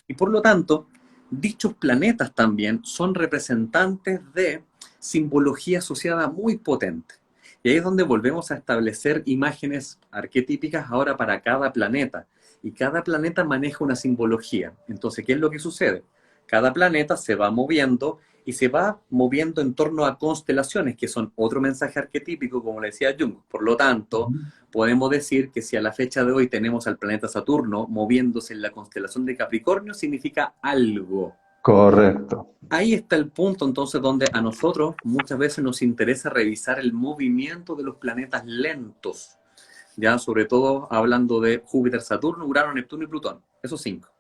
[SPEAKER 2] Y por lo tanto, dichos planetas también son representantes de simbología asociada muy potente. Y ahí es donde volvemos a establecer imágenes arquetípicas ahora para cada planeta. Y cada planeta maneja una simbología. Entonces, ¿qué es lo que sucede? Cada planeta se va moviendo y se va moviendo en torno a constelaciones, que son otro mensaje arquetípico, como le decía Jung. Por lo tanto, podemos decir que si a la fecha de hoy tenemos al planeta Saturno moviéndose en la constelación de Capricornio, significa algo.
[SPEAKER 1] Correcto.
[SPEAKER 2] Ahí está el punto entonces donde a nosotros muchas veces nos interesa revisar el movimiento de los planetas lentos, ya sobre todo hablando de Júpiter, Saturno, Urano, Neptuno y Plutón, esos cinco.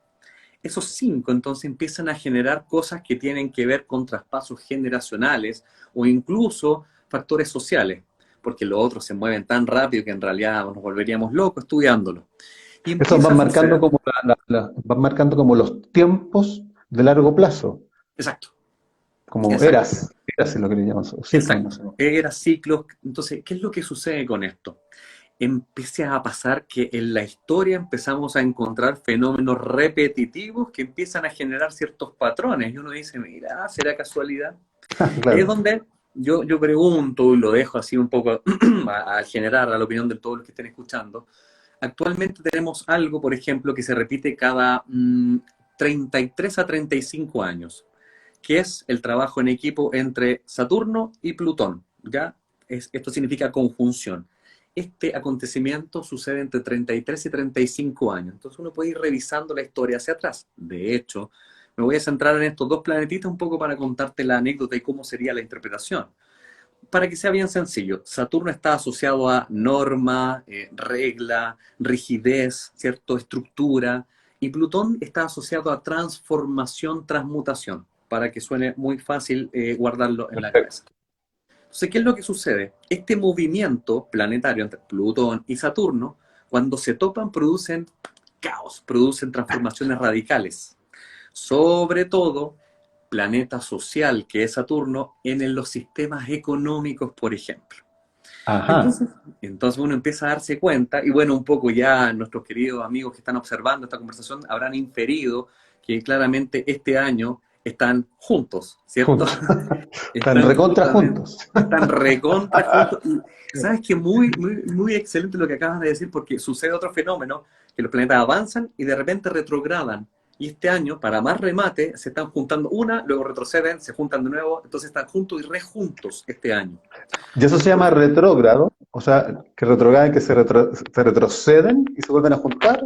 [SPEAKER 2] esos cinco entonces empiezan a generar cosas que tienen que ver con traspasos generacionales o incluso factores sociales, porque los otros se mueven tan rápido que en realidad nos volveríamos locos estudiándolo. Y
[SPEAKER 1] Estos
[SPEAKER 2] empieza
[SPEAKER 1] van
[SPEAKER 2] a
[SPEAKER 1] marcando
[SPEAKER 2] suceder,
[SPEAKER 1] como van marcando como los tiempos de largo plazo,
[SPEAKER 2] exacto,
[SPEAKER 1] como
[SPEAKER 2] exacto,
[SPEAKER 1] eras es lo que le llaman, o ciclos, no
[SPEAKER 2] exacto,
[SPEAKER 1] sé.
[SPEAKER 2] era ciclos. Entonces, ¿qué es lo que sucede con esto? Empieza a pasar que en la historia empezamos a encontrar fenómenos repetitivos que empiezan a generar ciertos patrones. Y uno dice, mira, ¿será casualidad? Es
[SPEAKER 1] Claro.
[SPEAKER 2] donde yo pregunto y lo dejo así un poco al generar a la opinión de todos los que estén escuchando. Actualmente tenemos algo, por ejemplo, que se repite cada 33 a 35 años, que es el trabajo en equipo entre Saturno y Plutón, ¿ya? Esto significa conjunción. Este acontecimiento sucede entre 33 y 35 años, entonces uno puede ir revisando la historia hacia atrás. De hecho, me voy a centrar en estos dos planetitas un poco para contarte la anécdota y cómo sería la interpretación. Para que sea bien sencillo, Saturno está asociado a norma, regla, rigidez, ¿cierto? Estructura, y Plutón está asociado a transformación, transmutación, para que suene muy fácil guardarlo en la cabeza. Entonces, ¿qué es lo que sucede? Este movimiento planetario entre Plutón y Saturno, cuando se topan, producen caos, producen transformaciones radicales. Sobre todo, planeta social, que es Saturno, en los sistemas económicos, por ejemplo.
[SPEAKER 1] Ajá.
[SPEAKER 2] Entonces uno empieza a darse cuenta, y bueno, un poco ya nuestros queridos amigos que están observando esta conversación habrán inferido que claramente este año están juntos, ¿cierto?
[SPEAKER 1] Juntos. Están
[SPEAKER 2] Están
[SPEAKER 1] recontra
[SPEAKER 2] justamente,
[SPEAKER 1] juntos.
[SPEAKER 2] están recontra juntos. Y sabes que muy excelente lo que acabas de decir, porque sucede otro fenómeno, que los planetas avanzan y de repente retrogradan. Y este año, para más remate, se están juntando una, luego retroceden, se juntan de nuevo, entonces están juntos y rejuntos este año.
[SPEAKER 1] Y eso se llama retrógrado, o sea, que retrogradan, que se retroceden y se vuelven a juntar.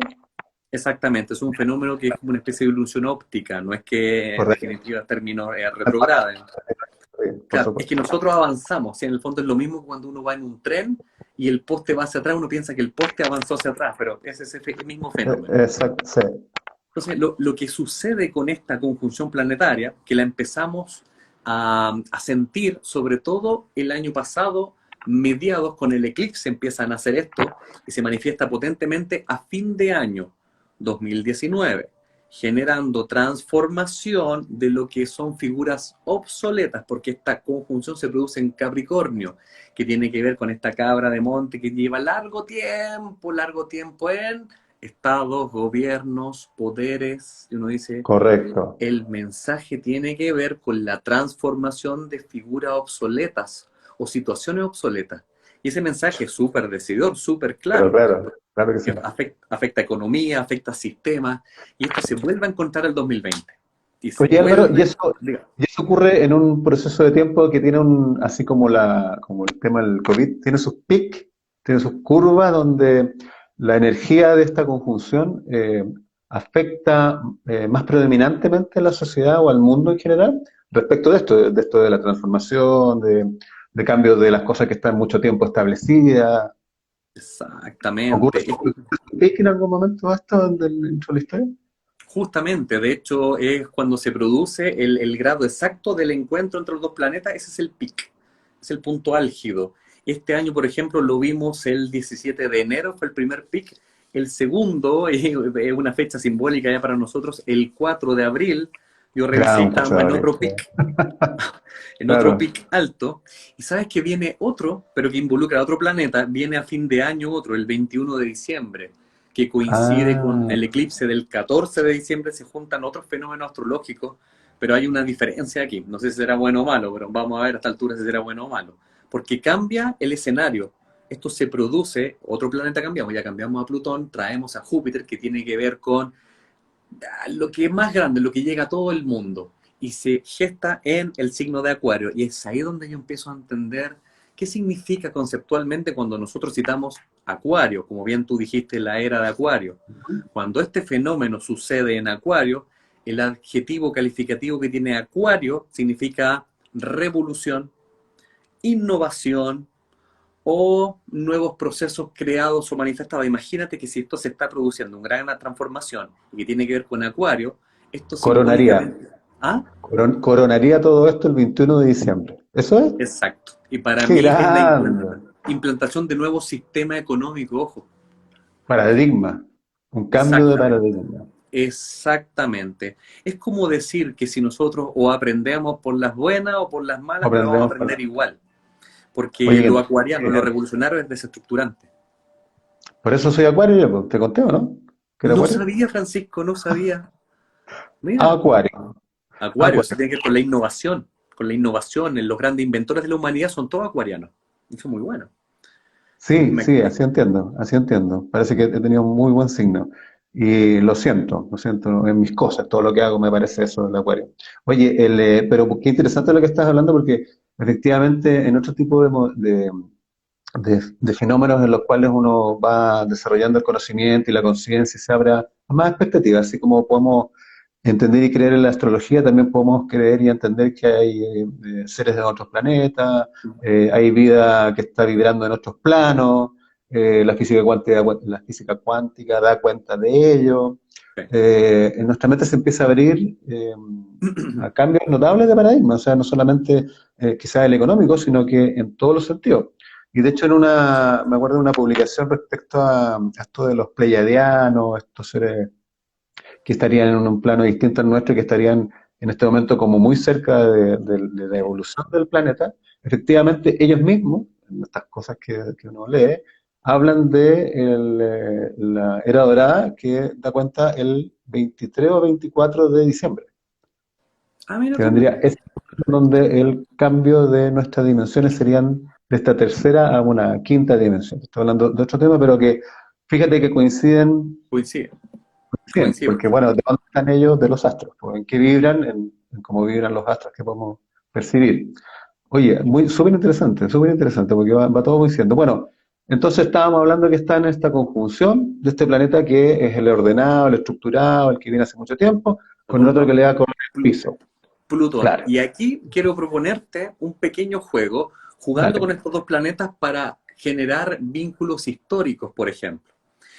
[SPEAKER 2] Exactamente, es un fenómeno que es como una especie de ilusión óptica, no es que en
[SPEAKER 1] Correcto.
[SPEAKER 2] definitiva términos retrograden.
[SPEAKER 1] Por
[SPEAKER 2] Claro, es que
[SPEAKER 1] supuesto.
[SPEAKER 2] nosotros avanzamos, ¿sí? En el fondo es lo mismo cuando uno va en un tren y el poste va hacia atrás, uno piensa que el poste avanzó hacia atrás, pero es ese mismo fenómeno.
[SPEAKER 1] Exacto, sí.
[SPEAKER 2] Entonces, lo que sucede con esta conjunción planetaria, que la empezamos a sentir, sobre todo el año pasado, mediados con el eclipse empiezan a hacer esto, y se manifiesta potentemente a fin de año 2019, generando transformación de lo que son figuras obsoletas, porque esta conjunción se produce en Capricornio, que tiene que ver con esta cabra de monte que lleva largo tiempo en estados, gobiernos, poderes, y uno dice,
[SPEAKER 1] Correcto.
[SPEAKER 2] el mensaje tiene que ver con la transformación de figuras obsoletas o situaciones obsoletas. Y ese mensaje es súper decidor, súper
[SPEAKER 1] Pero
[SPEAKER 2] claro,
[SPEAKER 1] claro, claro que sí.
[SPEAKER 2] que afecta economía, afecta sistemas, y esto se vuelve a encontrar el 2020. Y se
[SPEAKER 1] Oye Álvaro,
[SPEAKER 2] vuelve, diga,
[SPEAKER 1] y eso ocurre en un proceso de tiempo que tiene un, así como como el tema del COVID, tiene sus picos, tiene sus curvas donde la energía de esta conjunción afecta más predominantemente a la sociedad o al mundo en general respecto de esto de la transformación, de cambio de las cosas que están mucho tiempo establecidas. ¿Ocurre
[SPEAKER 2] exactamente.
[SPEAKER 1] un pic en algún momento de esto dentro de la historia?
[SPEAKER 2] Justamente, de hecho, es cuando se produce el grado exacto del encuentro entre los dos planetas, ese es el pic, es el punto álgido. Este año, por ejemplo, lo vimos el 17 de enero, fue el primer pic. El segundo, es una fecha simbólica ya para nosotros, el 4 de abril, yo revisé y
[SPEAKER 1] Gran 4
[SPEAKER 2] estábamos
[SPEAKER 1] de
[SPEAKER 2] en
[SPEAKER 1] abril,
[SPEAKER 2] otro
[SPEAKER 1] sí.
[SPEAKER 2] pic, en otro
[SPEAKER 1] Claro.
[SPEAKER 2] pic alto. Y sabes que viene otro, pero que involucra a otro planeta, viene a fin de año otro, el 21 de diciembre, que coincide con
[SPEAKER 1] Ah,
[SPEAKER 2] el eclipse del 14 de diciembre, se juntan otros fenómenos astrológicos, pero hay una diferencia aquí. No sé si será bueno o malo, pero vamos a ver a esta altura si será bueno o malo. Porque cambia el escenario. Esto se produce, otro planeta cambiamos, ya cambiamos a Plutón, traemos a Júpiter, que tiene que ver con lo que es más grande, lo que llega a todo el mundo, y se gesta en el signo de Acuario. Y es ahí donde yo empiezo a entender qué significa conceptualmente cuando nosotros citamos Acuario, como bien tú dijiste, la era de Acuario. Cuando este fenómeno sucede en Acuario, el adjetivo calificativo que tiene Acuario significa revolución, innovación, o nuevos procesos creados o manifestados. Imagínate que si esto se está produciendo una gran transformación y que tiene que ver con Acuario, Esto
[SPEAKER 1] Coronaría.
[SPEAKER 2] simbólicamente... ¿Ah?
[SPEAKER 1] Coronaría todo esto el 21 de diciembre. ¿Eso es?
[SPEAKER 2] Exacto. Y para
[SPEAKER 1] ¡Qué
[SPEAKER 2] mí es la
[SPEAKER 1] grande!
[SPEAKER 2] implantación de nuevo sistema económico, ojo.
[SPEAKER 1] Paradigma. Un cambio de
[SPEAKER 2] Exactamente.
[SPEAKER 1] paradigma.
[SPEAKER 2] Exactamente. Es como decir que si nosotros o aprendemos por las buenas o por las malas, pero vamos a
[SPEAKER 1] Aprendemos
[SPEAKER 2] aprender
[SPEAKER 1] para...
[SPEAKER 2] igual. Porque lo
[SPEAKER 1] Oye,
[SPEAKER 2] acuariano, lo revolucionario es desestructurante.
[SPEAKER 1] por eso soy acuario yo, pues, te conté, ¿o no? ¿Que era
[SPEAKER 2] No
[SPEAKER 1] acuario?
[SPEAKER 2] sabía, Francisco, no sabía. Mira,
[SPEAKER 1] Acuario.
[SPEAKER 2] Acuario, se
[SPEAKER 1] Acuario.
[SPEAKER 2] tiene que ver con la innovación, los grandes inventores de la humanidad son todos acuarianos. Eso es muy bueno.
[SPEAKER 1] Sí,
[SPEAKER 2] Me-
[SPEAKER 1] sí, así entiendo, así entiendo. Parece que he tenido un muy buen signo. Y lo siento en mis cosas, todo lo que hago me parece eso del acuario. Oye, pero qué interesante lo que estás hablando porque efectivamente en otro tipo de fenómenos en los cuales uno va desarrollando el conocimiento y la conciencia y se abre a más expectativas, así como podemos entender y creer en la astrología, también podemos creer y entender que hay seres de otros planetas, hay vida que está vibrando en otros planos, la física cuántica da cuenta de ello. En nuestra mente se empieza a abrir a cambios notables de paradigma, o sea, no solamente quizás el económico, sino que en todos los sentidos. Y de hecho me acuerdo de una publicación respecto a esto de los pleiadianos, estos seres que estarían en un plano distinto al nuestro y que estarían en este momento como muy cerca de la evolución del planeta. Efectivamente, ellos mismos, en estas cosas que uno lee, hablan de la era dorada que da cuenta el 23 o 24 de diciembre,
[SPEAKER 2] Ah, mira
[SPEAKER 1] que
[SPEAKER 2] tú.
[SPEAKER 1] vendría ese donde el cambio de nuestras dimensiones serían de esta tercera a una quinta dimensión. Estoy hablando de otro tema, pero que fíjate que
[SPEAKER 2] Coincide,
[SPEAKER 1] coinciden,
[SPEAKER 2] coincide.
[SPEAKER 1] porque bueno, ¿de dónde están ellos? De los astros, pues, en qué vibran, en cómo vibran los astros que podemos percibir. Oye, súper interesante, porque va todo coincidiendo. Bueno, entonces estábamos hablando que está en esta conjunción de este planeta que es el ordenado, el estructurado, el que viene hace mucho tiempo, con el otro que
[SPEAKER 2] Saturno,
[SPEAKER 1] le da con el
[SPEAKER 2] Plu-
[SPEAKER 1] piso.
[SPEAKER 2] Plutón.
[SPEAKER 1] Claro,
[SPEAKER 2] Y aquí quiero proponerte un pequeño juego jugando con
[SPEAKER 1] dale.
[SPEAKER 2] estos dos planetas para generar vínculos históricos, por ejemplo.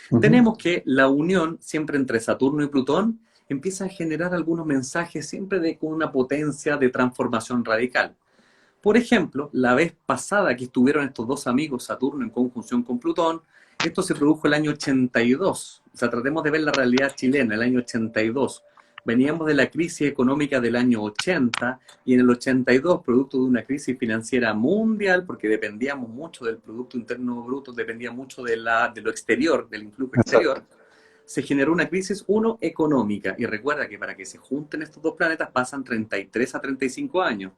[SPEAKER 1] Ujú.
[SPEAKER 2] Tenemos que la unión siempre entre Saturno y Plutón empieza a generar algunos mensajes siempre con una potencia de transformación radical. Por ejemplo, la vez pasada que estuvieron estos dos amigos, Saturno en conjunción con Plutón, esto se produjo el año 82. O sea, tratemos de ver la realidad chilena, el año 82. Veníamos de la crisis económica del año 80 y en el 82, producto de una crisis financiera mundial, porque dependíamos mucho del Producto Interno Bruto, dependía mucho de lo exterior, del influjo
[SPEAKER 1] Exacto.
[SPEAKER 2] exterior, se generó una crisis, uno, económica. Y recuerda que para que se junten estos dos planetas pasan 33 a 35 años.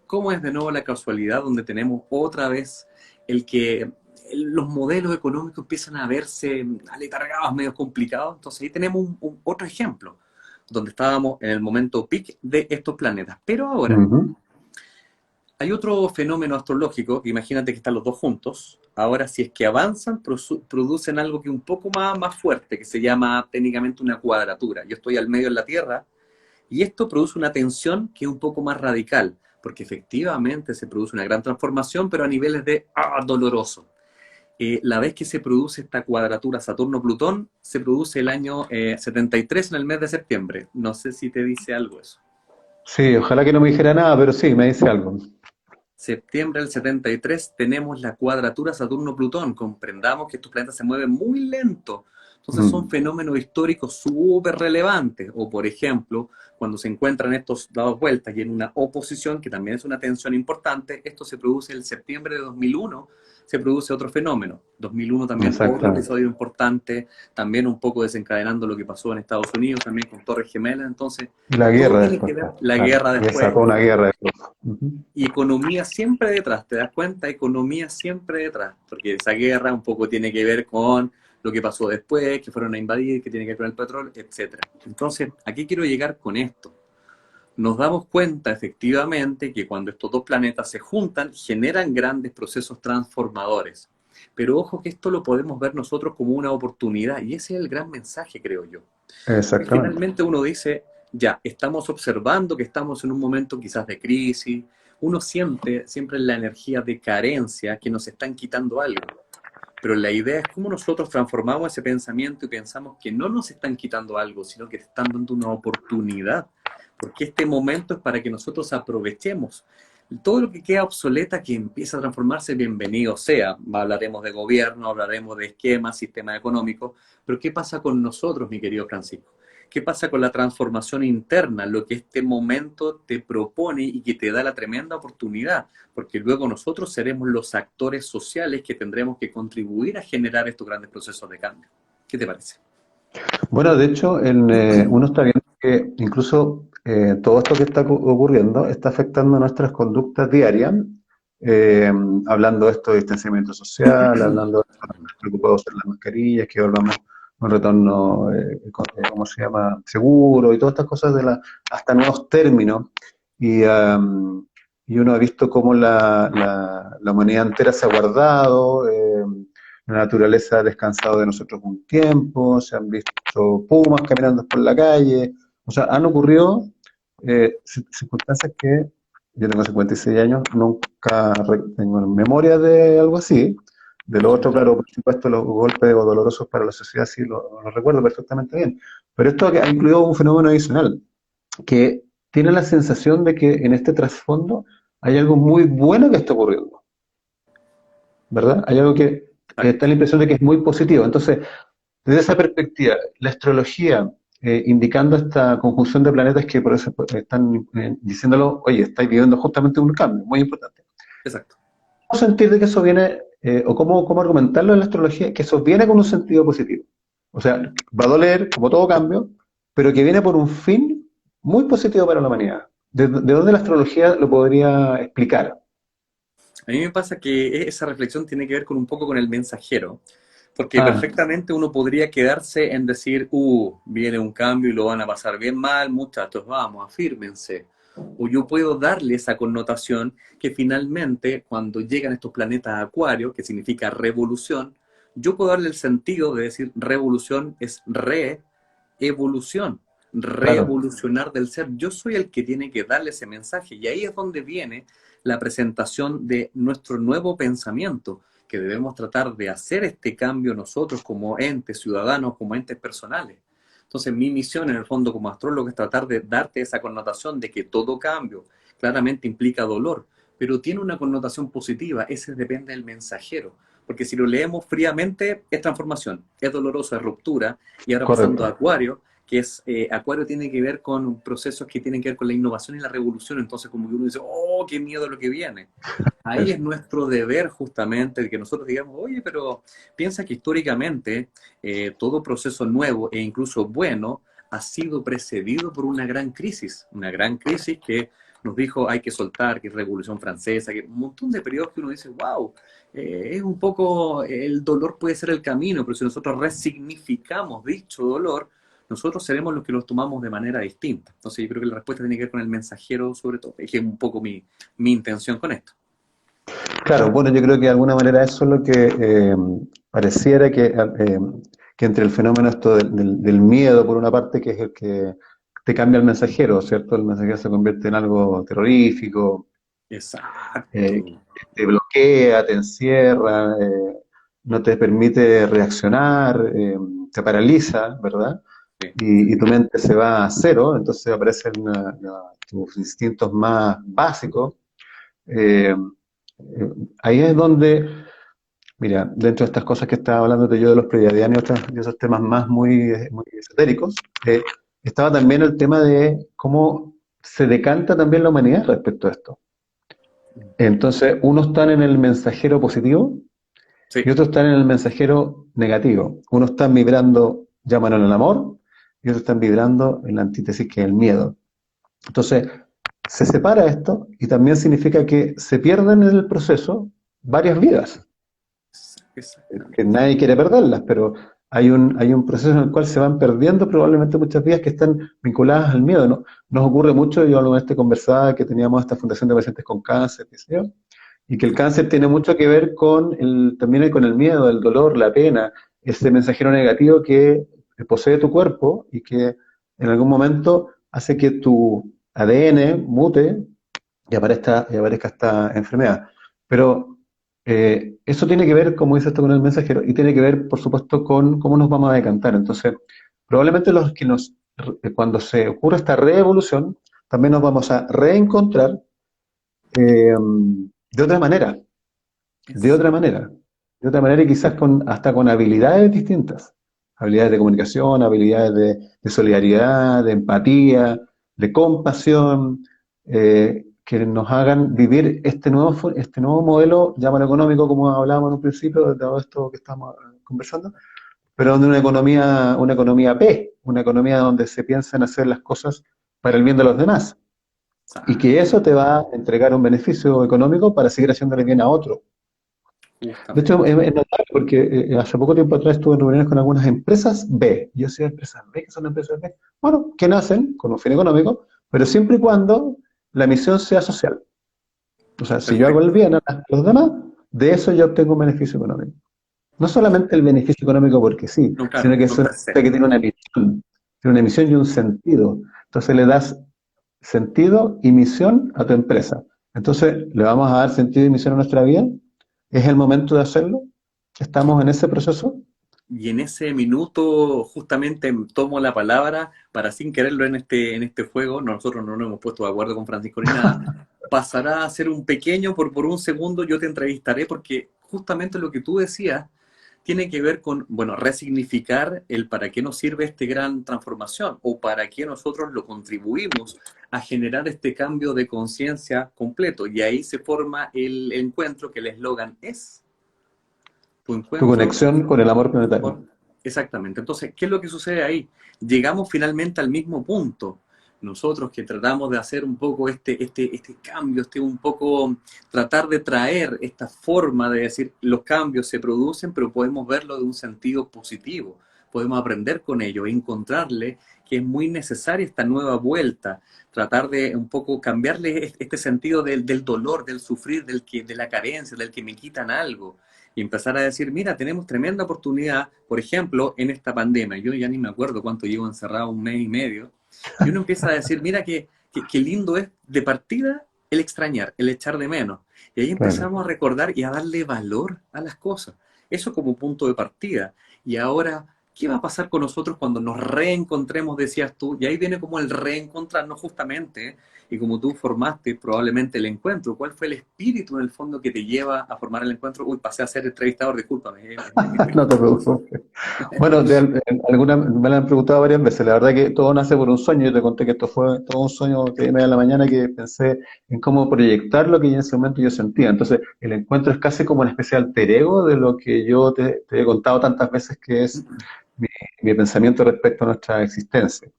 [SPEAKER 2] ¿Cómo es de nuevo la casualidad donde tenemos otra vez el que los modelos económicos empiezan a verse aletargados, medio complicados? Entonces ahí tenemos otro ejemplo, donde estábamos en el momento peak de estos planetas. Pero ahora,
[SPEAKER 1] Ujú.
[SPEAKER 2] hay otro fenómeno astrológico, imagínate que están los dos juntos, ahora si es que avanzan, producen algo que es un poco más fuerte, que se llama técnicamente una cuadratura. Yo estoy al medio en la Tierra, y esto produce una tensión que es un poco más radical, porque efectivamente se produce una gran transformación, pero a niveles de doloroso. La vez que se produce esta cuadratura Saturno-Plutón, se produce el año 73 en el mes de septiembre. No sé si te dice algo eso.
[SPEAKER 1] Sí, ojalá que no me dijera nada, pero sí, me dice algo.
[SPEAKER 2] Septiembre del 73 tenemos la cuadratura Saturno-Plutón. Comprendamos que estos planetas se mueven muy lento. Entonces son
[SPEAKER 1] Mm.
[SPEAKER 2] fenómenos históricos súper relevantes. O por ejemplo, cuando se encuentran estos dados vueltas y en una oposición, que también es una tensión importante, esto se produce el septiembre de 2001, se produce otro fenómeno. 2001 también otro
[SPEAKER 1] Exactamente.
[SPEAKER 2] episodio importante, también un poco desencadenando lo que pasó en Estados Unidos, también con Torres Gemelas. Entonces,
[SPEAKER 1] Y la
[SPEAKER 2] todo
[SPEAKER 1] guerra
[SPEAKER 2] tiene
[SPEAKER 1] después,
[SPEAKER 2] que ver
[SPEAKER 1] pues,
[SPEAKER 2] la
[SPEAKER 1] claro.
[SPEAKER 2] guerra
[SPEAKER 1] Y esa fue
[SPEAKER 2] después
[SPEAKER 1] una guerra después. Ujú.
[SPEAKER 2] y economía siempre detrás, ¿te das cuenta? Economía siempre detrás, porque esa guerra un poco tiene que ver con lo que pasó después, que fueron a invadir, que tiene que ver con el petróleo, etcétera. Entonces, aquí quiero llegar con esto. Nos damos cuenta efectivamente que cuando estos dos planetas se juntan, generan grandes procesos transformadores. Pero ojo que esto lo podemos ver nosotros como una oportunidad, y ese es el gran mensaje, creo yo. Que
[SPEAKER 1] Exactamente.
[SPEAKER 2] finalmente uno dice, ya, estamos observando que estamos en un momento quizás de crisis, uno siente siempre la energía de carencia que nos están quitando algo. Pero la idea es cómo nosotros transformamos ese pensamiento y pensamos que no nos están quitando algo, sino que te están dando una oportunidad, porque este momento es para que nosotros aprovechemos. Todo lo que queda obsoleta, que empieza a transformarse, bienvenido sea. Hablaremos de gobierno, hablaremos de esquemas, sistemas económicos, pero ¿qué pasa con nosotros, mi querido Francisco? ¿Qué pasa con la transformación interna, lo que este momento te propone y que te da la tremenda oportunidad? Porque luego nosotros seremos los actores sociales que tendremos que contribuir a generar estos grandes procesos de cambio. ¿Qué te parece?
[SPEAKER 1] Bueno, de hecho, uno está viendo que incluso todo esto que está ocurriendo está afectando nuestras conductas diarias, eh, hablando de esto de distanciamiento social, hablando de esto de preocupados en las mascarillas, que volvamos a un retorno, ¿cómo se llama?, seguro, y todas estas cosas hasta nuevos términos. Y, y uno ha visto cómo la humanidad entera se ha guardado, la naturaleza ha descansado de nosotros un tiempo, se han visto pumas caminando por la calle, o sea, han ocurrido circunstancias que yo tengo 56 años, nunca tengo memoria de algo así. De lo otro, claro, por supuesto, los golpes dolorosos para la sociedad sí lo recuerdo perfectamente bien. Pero esto ha incluido un fenómeno adicional, que tiene la sensación de que en este trasfondo hay algo muy bueno que está ocurriendo, ¿verdad? Hay algo que está la impresión de que es muy positivo. Entonces, desde esa perspectiva, la astrología, indicando esta conjunción de planetas que por eso están diciéndolo, oye, estáis viviendo justamente un cambio muy importante.
[SPEAKER 2] Exacto.
[SPEAKER 1] ¿Cómo sentir de que eso viene, o cómo argumentarlo en la astrología, que eso viene con un sentido positivo? O sea, va a doler, como todo cambio, pero que viene por un fin muy positivo para la humanidad. ¿De dónde la astrología lo podría explicar?
[SPEAKER 2] A mí me pasa que esa reflexión tiene que ver con un poco con el mensajero, porque
[SPEAKER 1] Ah,
[SPEAKER 2] perfectamente uno podría quedarse en decir, viene un cambio y lo van a pasar bien mal, muchachos, vamos, afírmense. O yo puedo darle esa connotación que finalmente, cuando llegan estos planetas a Acuario, que significa revolución, yo puedo darle el sentido de decir revolución es re-evolución,
[SPEAKER 1] claro,
[SPEAKER 2] reevolucionar del ser. Yo soy el que tiene que darle ese mensaje y ahí es donde viene la presentación de nuestro nuevo pensamiento, que debemos tratar de hacer este cambio nosotros como entes ciudadanos, como entes personales. Entonces, mi misión en el fondo como astrólogo es tratar de darte esa connotación de que todo cambio claramente implica dolor, pero tiene una connotación positiva, ese depende del mensajero. Porque si lo leemos fríamente, es transformación, es doloroso, es ruptura, y ahora pasando a
[SPEAKER 1] correcto.
[SPEAKER 2] Acuario, que es, Acuario tiene que ver con procesos que tienen que ver con la innovación y la revolución, entonces como que uno dice, oh, qué miedo lo que viene. Ahí
[SPEAKER 1] Eso.
[SPEAKER 2] es nuestro deber justamente de que nosotros digamos, oye, pero piensa que históricamente todo proceso nuevo e incluso bueno ha sido precedido por una gran crisis que nos dijo hay que soltar, que es Revolución Francesa, que un montón de periodos que uno dice, wow, es un poco, el dolor puede ser el camino, pero si nosotros resignificamos dicho dolor, nosotros seremos los que los tomamos de manera distinta. Entonces yo creo que la respuesta tiene que ver con el mensajero sobre todo, es un poco mi intención con esto.
[SPEAKER 1] Claro, bueno, yo creo que de alguna manera eso es lo que pareciera que entre el fenómeno esto del miedo, por una parte, que es el que te cambia el mensajero, ¿cierto? El mensajero se convierte en algo terrorífico,
[SPEAKER 2] Exacto.
[SPEAKER 1] que te bloquea, te encierra, no te permite reaccionar, te paraliza, ¿verdad?
[SPEAKER 2] Sí,
[SPEAKER 1] Y tu mente se va a cero, entonces aparecen tus instintos más básicos. eh, Ahí es donde, mira, dentro de estas cosas que estaba hablándote yo de los pleiadianos y esos temas más muy esotéricos, estaba también el tema de cómo se decanta también la humanidad respecto a esto. Entonces, unos están en el mensajero positivo y
[SPEAKER 2] sí,
[SPEAKER 1] otros están en el mensajero negativo. Unos están vibrando, llaman al amor, y otros están vibrando en la antítesis que es el miedo. Entonces, se separa esto y también significa que se pierden en el proceso varias vidas, que
[SPEAKER 2] exactamente.
[SPEAKER 1] nadie quiere perderlas, pero hay un proceso en el cual se van perdiendo probablemente muchas vidas que están vinculadas al miedo, ¿no? Nos ocurre mucho, yo alguna vez conversaba que teníamos esta fundación de pacientes con cáncer, qué sé yo, y que el cáncer tiene mucho que ver también con el miedo, el dolor, la pena, ese mensajero negativo que posee tu cuerpo y que en algún momento hace que tu ADN mute y aparezca esta enfermedad. Pero Eso tiene que ver, como dice esto, con el mensajero, y tiene que ver, por supuesto, con cómo nos vamos a decantar. Entonces, probablemente cuando se ocurra esta reevolución, también nos vamos a reencontrar de otra manera, de
[SPEAKER 2] Es
[SPEAKER 1] otra manera, de otra manera y quizás hasta con habilidades distintas. Habilidades de comunicación, habilidades de solidaridad, de empatía, de compasión, que nos hagan vivir este nuevo modelo, llámalo económico, como hablábamos en un principio, de todo esto que estamos conversando, pero de una economía P, una economía donde se piensa en hacer las cosas para el bien de los demás. Y que
[SPEAKER 2] exacto,
[SPEAKER 1] eso te va a entregar un beneficio económico para seguir haciéndole bien a otro. De hecho,
[SPEAKER 2] justamente.
[SPEAKER 1] es notable porque hace poco tiempo atrás estuve en reuniones con algunas empresas B. Yo sé empresas B, que son empresas B. Bueno, que nacen con un fin económico, pero siempre y cuando la misión sea social. O sea, si yo hago el
[SPEAKER 2] Perfecto.
[SPEAKER 1] bien a los demás, de eso yo obtengo un beneficio económico. No solamente el beneficio económico porque sí,
[SPEAKER 2] No,
[SPEAKER 1] sino
[SPEAKER 2] claro,
[SPEAKER 1] que es
[SPEAKER 2] no
[SPEAKER 1] una
[SPEAKER 2] per
[SPEAKER 1] empresa
[SPEAKER 2] se.
[SPEAKER 1] que tiene una misión y un sentido. Entonces le das sentido y misión a tu empresa. Entonces, ¿le vamos a dar sentido y misión a nuestra vida? ¿Es el momento de hacerlo? ¿Estamos en ese proceso?
[SPEAKER 2] Y en ese minuto justamente tomo la palabra para sin quererlo en este juego, nosotros no nos hemos puesto de acuerdo con Francisco ni nada, pasará a ser un pequeño, por un segundo yo te entrevistaré porque justamente lo que tú decías tiene que ver con, bueno, resignificar el para qué nos sirve esta gran transformación o para qué nosotros lo contribuimos a generar este cambio de conciencia completo. Y ahí se forma el encuentro que el eslogan es tu
[SPEAKER 1] Tu
[SPEAKER 2] encuentro
[SPEAKER 1] conexión con el amor planetario.
[SPEAKER 2] exactamente. Entonces, ¿qué es lo que sucede ahí? Llegamos finalmente al mismo punto. Nosotros que tratamos de hacer un poco este cambio, un poco tratar de traer esta forma de decir los cambios se producen, pero podemos verlo de un sentido positivo. Podemos aprender con ello, encontrarle que es muy necesaria esta nueva vuelta, tratar de un poco cambiarle este sentido del dolor, del sufrir, de la carencia, del que me quitan algo y empezar a decir, mira, tenemos tremenda oportunidad, por ejemplo, en esta pandemia. Yo ya ni me acuerdo cuánto llevo encerrado, un mes y medio. Y uno empieza a decir, mira, qué lindo es de partida el extrañar, el echar de menos. Y ahí
[SPEAKER 1] Claro.
[SPEAKER 2] empezamos a recordar y a darle valor a las cosas. Eso como punto de partida. Y ahora, ¿qué va a pasar con nosotros cuando nos reencontremos, decías tú? Y ahí viene como el reencontrarnos justamente, ¿eh? Y como tú formaste probablemente el encuentro, ¿cuál fue el espíritu en el fondo que te lleva a formar el encuentro? Uy, pasé a ser entrevistador, discúlpame, es mi
[SPEAKER 1] No te
[SPEAKER 2] espíritu.
[SPEAKER 1] preocupes. Bueno, me lo han preguntado varias veces. La verdad que todo nace por un sueño. Yo te conté que esto fue todo un sueño de media de la mañana que pensé en cómo proyectar lo que en ese momento yo sentía. Entonces, el encuentro es casi como una especie de alter ego de lo que yo te he contado tantas veces que es mi, mi pensamiento respecto a nuestra existencia,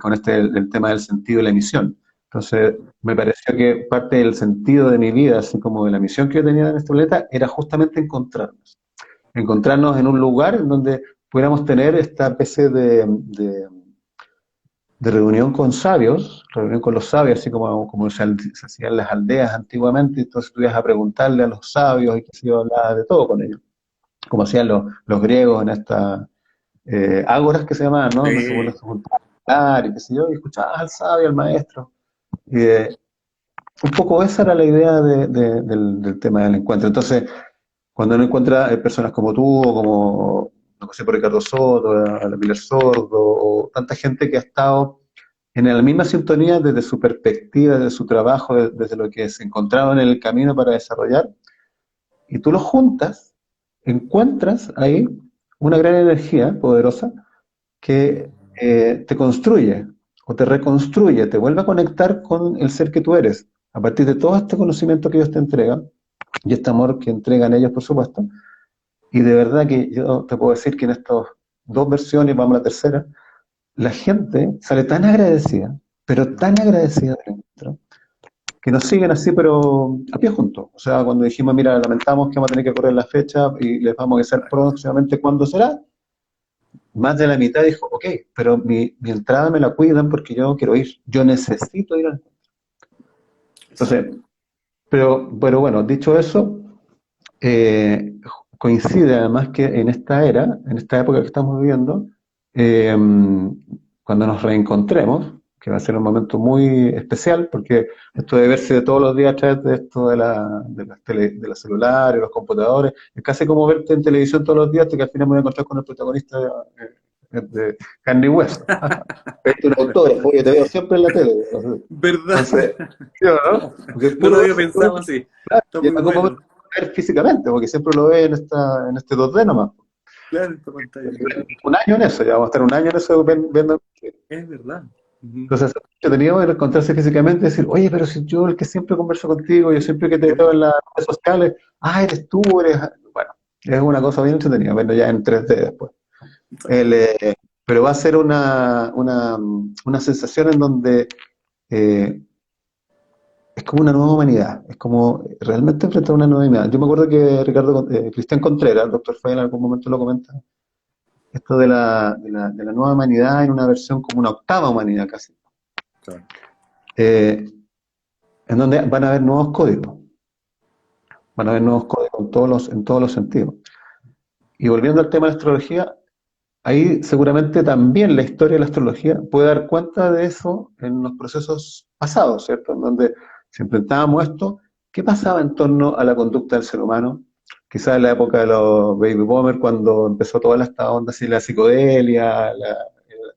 [SPEAKER 1] con el tema del sentido y la misión. Entonces, me pareció que parte del sentido de mi vida, así como de la misión que yo tenía en este planeta, era justamente encontrarnos en un lugar en donde pudiéramos tener esta especie de reunión con sabios, reunión con los sabios, así como se hacía en las aldeas antiguamente, entonces tú ibas a preguntarle a los sabios y que se iba a hablar de todo con ellos, como hacían los griegos en estas ágoras que se llamaban, ¿no? Donde
[SPEAKER 2] Sí,
[SPEAKER 1] se juntaban a hablar y qué sé yo, y escuchabas al sabio, al maestro. Y un poco esa era la idea del tema del encuentro. Entonces, cuando uno encuentra personas como tú, o como, no sé, por Ricardo Soto, a la Pilar Sordo, o tanta gente que ha estado en la misma sintonía desde su perspectiva, desde su trabajo, desde lo que se encontraron en el camino para desarrollar, y tú los juntas, encuentras ahí una gran energía poderosa que te construye o te reconstruye, te vuelve a conectar con el ser que tú eres, a partir de todo este conocimiento que ellos te entregan y este amor que entregan ellos, por supuesto. Y de verdad que yo te puedo decir que en estas dos versiones, vamos a la tercera, la gente sale tan agradecida, pero tan agradecida del encuentro, que nos siguen así, pero a pie juntos. O sea, cuando dijimos, mira, lamentamos que vamos a tener que correr la fecha y les vamos a avisar
[SPEAKER 2] exacto.
[SPEAKER 1] próximamente cuándo será, más de la mitad dijo, ok, pero mi entrada me la cuidan porque yo quiero ir, yo necesito ir al... Entonces,
[SPEAKER 2] Exacto.
[SPEAKER 1] pero bueno, dicho eso, eh, coincide además que en esta era, en esta época que estamos viviendo, eh, cuando nos reencontremos, que va a ser un momento muy especial, porque esto de verse todos los días a través de esto de los celulares, los computadores, es casi como verte en televisión todos los días, hasta que al final me voy a encontrar con el protagonista de carne y hueso. Vete un autor, oye, te veo siempre en la tele.
[SPEAKER 2] ¿Verdad?
[SPEAKER 1] Entonces, ¿sí o no? Porque es
[SPEAKER 2] No lo
[SPEAKER 1] puro
[SPEAKER 2] había
[SPEAKER 1] eso, puro,
[SPEAKER 2] pensado así.
[SPEAKER 1] claro,
[SPEAKER 2] Está
[SPEAKER 1] y
[SPEAKER 2] muy
[SPEAKER 1] en algún momento
[SPEAKER 2] bueno.
[SPEAKER 1] lo va a ver físicamente, porque siempre lo ve en este 2D nomás.
[SPEAKER 2] Claro, esta pantalla, claro.
[SPEAKER 1] Un año en eso, ya vamos a estar un año en eso viendo.
[SPEAKER 2] Es verdad. Ujú.
[SPEAKER 1] Entonces, yo tenía que encontrarse físicamente y decir, oye, pero si yo el que siempre converso contigo, yo siempre que te veo en las redes sociales, eres tú, eres. Bueno, es una cosa bien entretenida, verlo ya en 3D después. El, eh, pero va a ser una sensación en donde eh, es como una nueva humanidad, es como realmente enfrentar una nueva humanidad. Yo me acuerdo que Cristian Contreras, el doctor Fay en algún momento lo comenta, esto de la nueva humanidad en una versión como una octava humanidad casi.
[SPEAKER 2] Claro.
[SPEAKER 1] Eh, en donde van a haber nuevos códigos, van a haber nuevos códigos en todos los sentidos. Y volviendo al tema de la astrología, ahí seguramente también la historia de la astrología puede dar cuenta de eso en los procesos pasados, ¿cierto? En donde si enfrentábamos esto, ¿qué pasaba en torno a la conducta del ser humano? Quizás en la época de los baby boomers, cuando empezó toda esta onda así, la psicodelia, la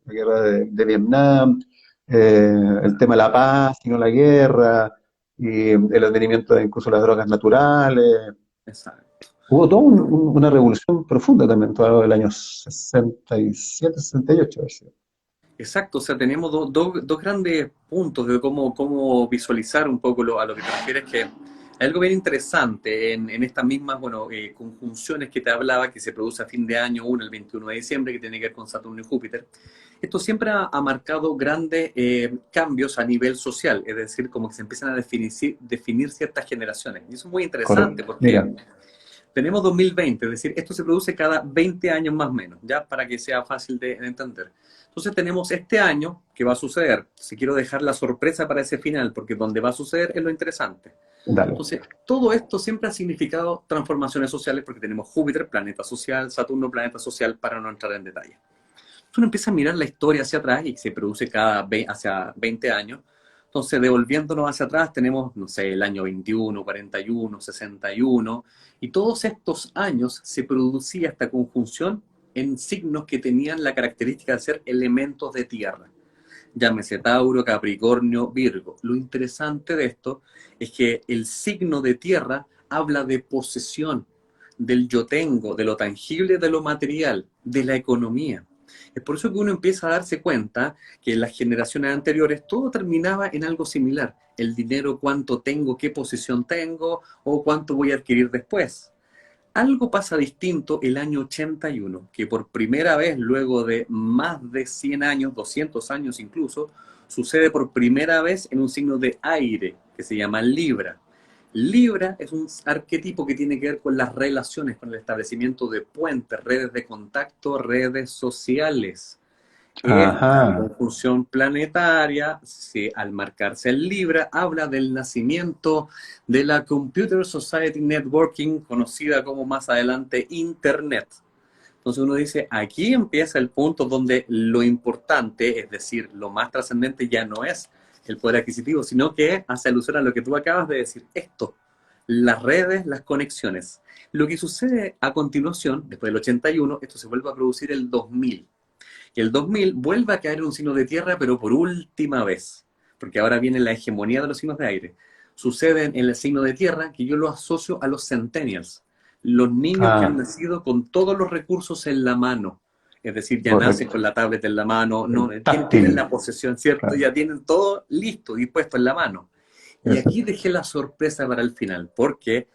[SPEAKER 1] guerra de Vietnam, el tema de la paz y no la guerra, y el advenimiento de incluso las drogas naturales.
[SPEAKER 2] Exacto.
[SPEAKER 1] Hubo toda una revolución profunda también, todo el año 67, 68, a ver si.
[SPEAKER 2] Exacto, o sea, tenemos dos grandes puntos de cómo visualizar un poco a lo que te refieres, que hay algo bien interesante en estas mismas, bueno, conjunciones que te hablaba, que se produce a fin de año, el 21 de diciembre, que tiene que ver con Saturno y Júpiter. Esto siempre ha marcado grandes cambios a nivel social, es decir, como que se empiezan a definir ciertas generaciones. Y eso es muy interesante
[SPEAKER 1] Correcto. Mira,
[SPEAKER 2] porque tenemos 2020, es decir, esto se produce cada 20 años más o menos, ya para que sea fácil de entender. Entonces tenemos este año que va a suceder. Si quiero dejar la sorpresa para ese final, porque donde va a suceder es lo interesante.
[SPEAKER 1] dale.
[SPEAKER 2] Entonces, todo esto siempre ha significado transformaciones sociales porque tenemos Júpiter, planeta social, Saturno, planeta social, para no entrar en detalle. Uno empieza a mirar la historia hacia atrás y se produce hacia 20 años. Entonces, devolviéndonos hacia atrás, tenemos, no sé, el año 21, 41, 61, y todos estos años se producía esta conjunción en signos que tenían la característica de ser elementos de tierra. Llámese Tauro, Capricornio, Virgo. Lo interesante de esto es que el signo de tierra habla de posesión, del yo tengo, de lo tangible, de lo material, de la economía. Es por eso que uno empieza a darse cuenta que en las generaciones anteriores todo terminaba en algo similar. El dinero, cuánto tengo, qué posición tengo o cuánto voy a adquirir después. Algo pasa distinto el año 81, que por primera vez, luego de más de 100 años, 200 años incluso, sucede por primera vez en un signo de aire, que se llama Libra. Libra es un arquetipo que tiene que ver con las relaciones, con el establecimiento de puentes, redes de contacto, redes sociales. Esta
[SPEAKER 1] Ajá.
[SPEAKER 2] conjunción planetaria, al marcarse en Libra, habla del nacimiento de la Computer Society Networking, conocida como más adelante Internet. Entonces uno dice, aquí empieza el punto donde lo importante, es decir, lo más trascendente ya no es el poder adquisitivo, sino que hace alusión a lo que tú acabas de decir, esto, las redes, las conexiones. Lo que sucede a continuación, después del 81, esto se vuelve a producir el 2000. Y el 2000 vuelve a caer en un signo de tierra, pero por última vez, porque ahora viene la hegemonía de los signos de aire. Sucede en el signo de tierra que yo lo asocio a los centennials, los niños que han
[SPEAKER 1] Ah,
[SPEAKER 2] nacido con todos los recursos en la mano. Es decir, ya nacen
[SPEAKER 1] correcto.
[SPEAKER 2] con la tablet en la mano, no, tienen
[SPEAKER 1] Táctil,
[SPEAKER 2] la posesión, ¿cierto?
[SPEAKER 1] claro.
[SPEAKER 2] Ya tienen todo listo, dispuesto en la mano. Y aquí
[SPEAKER 1] Exacto.
[SPEAKER 2] dejé la sorpresa para el final, porque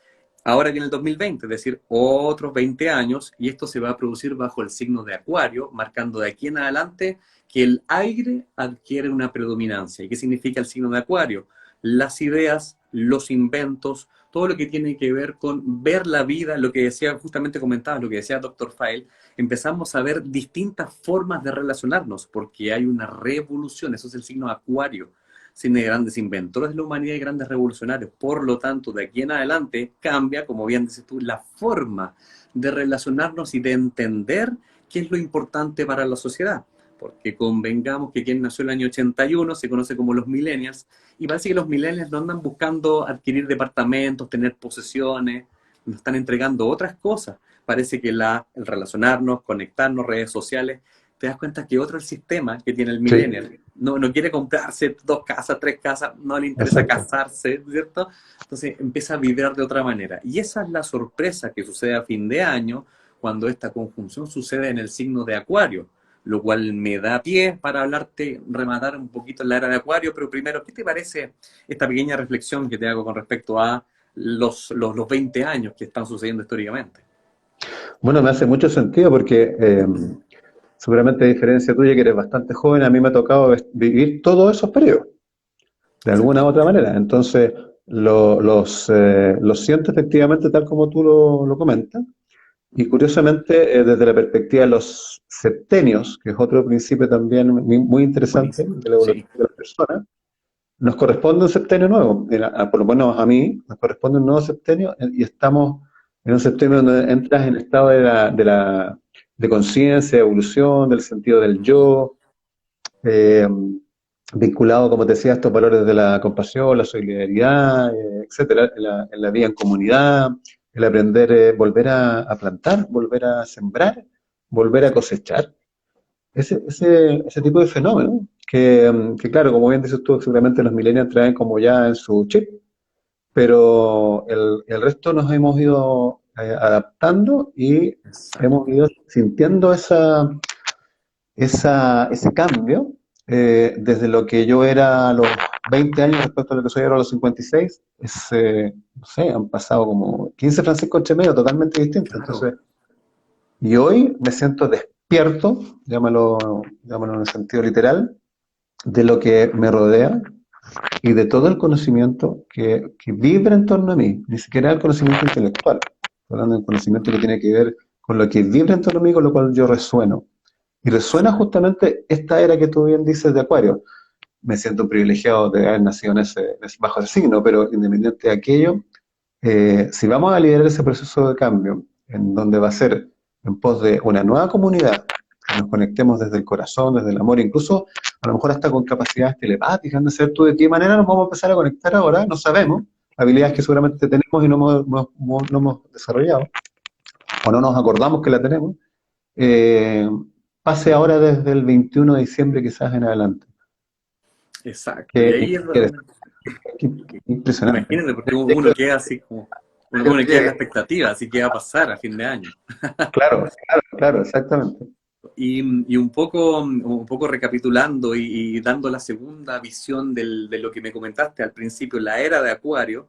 [SPEAKER 2] ahora viene el 2020, es decir, otros 20 años, y esto se va a producir bajo el signo de Acuario, marcando de aquí en adelante que el aire adquiere una predominancia. ¿Y qué significa el signo de Acuario? Las ideas, los inventos, todo lo que tiene que ver con ver la vida, lo que decía, justamente comentaba, lo que decía Dr. File, empezamos a ver distintas formas de relacionarnos, porque hay una revolución, eso es el signo de Acuario, tiene grandes inventores de la humanidad y grandes revolucionarios. Por lo tanto, de aquí en adelante cambia, como bien dices tú, la forma de relacionarnos y de entender qué es lo importante para la sociedad. porque convengamos que quien nació en el año 81 se conoce como los millennials, y parece que los millennials no andan buscando adquirir departamentos, tener posesiones, nos están entregando otras cosas. Parece que el relacionarnos, conectarnos, redes sociales, te das cuenta que otro es el sistema que tiene el
[SPEAKER 1] Sí,
[SPEAKER 2] millennial. No quiere comprarse 2 casas, 3 casas, no le interesa
[SPEAKER 1] exacto.
[SPEAKER 2] casarse, ¿cierto? Entonces empieza a vibrar de otra manera. Y esa es la sorpresa que sucede a fin de año cuando esta conjunción sucede en el signo de Acuario, lo cual me da pie para hablarte, rematar un poquito en la era de Acuario, pero primero, ¿qué te parece esta pequeña reflexión que te hago con respecto a los 20 años que están sucediendo históricamente?
[SPEAKER 1] Bueno, me hace mucho sentido porque seguramente a diferencia tuya, que eres bastante joven, a mí me ha tocado vivir todos esos periodos, de alguna u otra
[SPEAKER 2] Exactamente.
[SPEAKER 1] manera. Entonces, lo siento efectivamente tal como tú lo comentas. Y curiosamente, desde la perspectiva de los septenios, que es otro principio también muy interesante
[SPEAKER 2] Buenísimo.
[SPEAKER 1] de la evolución
[SPEAKER 2] Sí,
[SPEAKER 1] de las personas, nos corresponde un septenio nuevo. Por lo menos a mí, nos corresponde un nuevo septenio y estamos en un septenio donde entras en estado de conciencia, de evolución, del sentido del yo, eh, vinculado, como te decía, a estos valores de la compasión, la solidaridad, etcétera, en la vida en comunidad, el aprender, volver a plantar, volver a sembrar, volver a cosechar. Ese tipo de fenómeno que, claro, como bien dices tú, seguramente los millennials traen como ya en su chip, pero el resto nos hemos ido adaptando y hemos
[SPEAKER 2] exacto.
[SPEAKER 1] ido sintiendo ese cambio desde lo que yo era a los 20 años respecto a lo que soy ahora a los 56, no sé, han pasado como 15 Francisco Chemedo totalmente distintos.
[SPEAKER 2] Claro.
[SPEAKER 1] Entonces, y hoy me siento despierto, llámalo en el sentido literal, de lo que me rodea y de todo el conocimiento que vibra en torno a mí, ni siquiera el conocimiento intelectual, estoy hablando del conocimiento que tiene que ver con lo que vibra en torno a mí, con lo cual yo resueno. Y resuena justamente esta era que tú bien dices de Acuario. Me siento privilegiado de haber nacido bajo ese signo, pero independiente de aquello, si vamos a liderar ese proceso de cambio, en donde va a ser en pos de una nueva comunidad, que nos conectemos desde el corazón, desde el amor, incluso a lo mejor hasta con capacidades telepáticas, no sé tú de qué manera nos vamos a empezar a conectar ahora, no sabemos, habilidades que seguramente tenemos y no hemos desarrollado, o no nos acordamos que la tenemos, eh, pase ahora desde el 21 de diciembre quizás en adelante.
[SPEAKER 2] Exacto. Y
[SPEAKER 1] Qué,
[SPEAKER 2] ahí es
[SPEAKER 1] qué-
[SPEAKER 2] donde,
[SPEAKER 1] qué impresionante.
[SPEAKER 2] imagínate, porque uno queda así como, uno queda en la expectativa, así que va a pasar a fin de año.
[SPEAKER 1] Claro, claro, claro, exactamente.
[SPEAKER 2] Y un poco recapitulando y dando la segunda visión de lo que me comentaste al principio, la era de Acuario,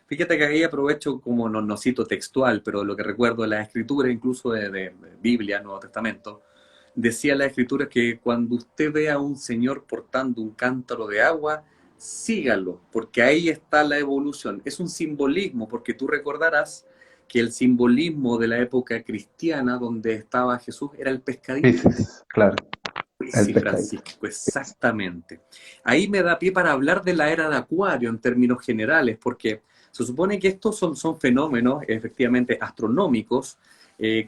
[SPEAKER 2] fíjate que ahí aprovecho como no cito textual, pero lo que recuerdo de la escritura, incluso de Biblia, Nuevo Testamento, decía la escritura que cuando usted vea a un señor portando un cántaro de agua, sígalo, porque ahí está la evolución. Es un simbolismo, porque tú recordarás que el simbolismo de la época cristiana donde estaba Jesús era el pescadito.
[SPEAKER 1] Piscis, claro,
[SPEAKER 2] Pues
[SPEAKER 1] el
[SPEAKER 2] sí,
[SPEAKER 1] pescadito.
[SPEAKER 2] Francisco, exactamente. Ahí me da pie para hablar de la era de Acuario en términos generales, porque se supone que estos son fenómenos efectivamente astronómicos, lo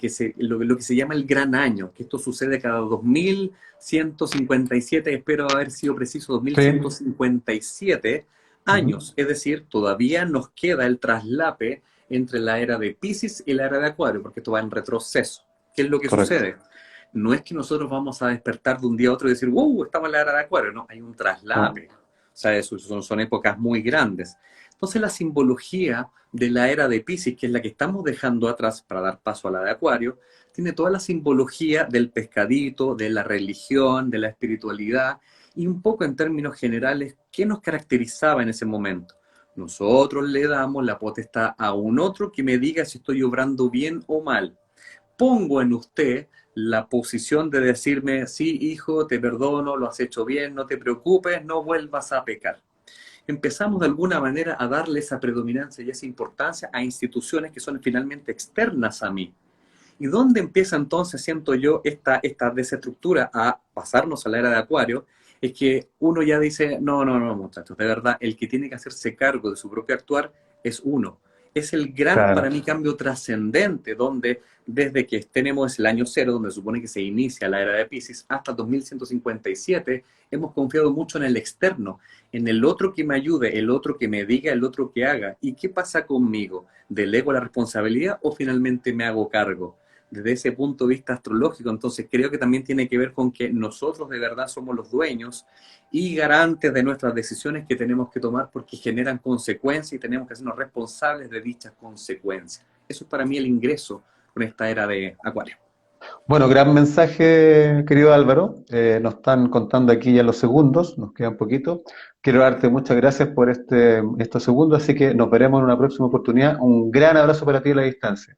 [SPEAKER 2] que se llama el gran año, que esto sucede cada 2157, espero haber sido preciso, dos mil
[SPEAKER 1] Sí.
[SPEAKER 2] ciento cincuenta y siete
[SPEAKER 1] Ujú.
[SPEAKER 2] años. Es decir, todavía nos queda el traslape entre la era de Pisces y la era de Acuario, porque esto va en retroceso. ¿Qué es lo que
[SPEAKER 1] Correcto.
[SPEAKER 2] sucede? No es que nosotros vamos a despertar de un día a otro y decir, wow, estamos en la era de Acuario, no, hay un
[SPEAKER 1] No.
[SPEAKER 2] traslape. O sea, eso son épocas muy grandes. Entonces la simbología de la era de Pisces, que es la que estamos dejando atrás para dar paso a la de Acuario, tiene toda la simbología del pescadito, de la religión, de la espiritualidad, y un poco en términos generales, ¿qué nos caracterizaba en ese momento? Nosotros le damos la potestad a un otro que me diga si estoy obrando bien o mal. Pongo en usted la posición de decirme, sí, hijo, te perdono, lo has hecho bien, no te preocupes, no vuelvas a pecar. Empezamos de alguna manera a darle esa predominancia y esa importancia a instituciones que son finalmente externas a mí. ¿Y dónde empieza entonces, siento yo, esta desestructura a pasarnos a la era de Acuario? Es que uno ya dice, no, no, no, muchachos, de verdad, el que tiene que hacerse cargo de su propio actuar es uno. es el gran,
[SPEAKER 1] claro.
[SPEAKER 2] para mí, cambio trascendente, donde desde que tenemos el año cero, donde se supone que se inicia la era de Piscis, hasta 2157, hemos confiado mucho en el externo, en el otro que me ayude, el otro que me diga, el otro que haga. ¿Y qué pasa conmigo? ¿Delego la responsabilidad o finalmente me hago cargo? Desde ese punto de vista astrológico, entonces creo que también tiene que ver con que nosotros de verdad somos los dueños y garantes de nuestras decisiones que tenemos que tomar porque generan consecuencias y tenemos que hacernos responsables de dichas consecuencias. Eso es para mí el ingreso con esta era de Acuario.
[SPEAKER 1] Bueno, gran mensaje, querido Álvaro. Nos están contando aquí ya los segundos, nos queda un poquito. Quiero darte muchas gracias por estos segundos, así que nos veremos en una próxima oportunidad. Un gran abrazo para ti a la distancia.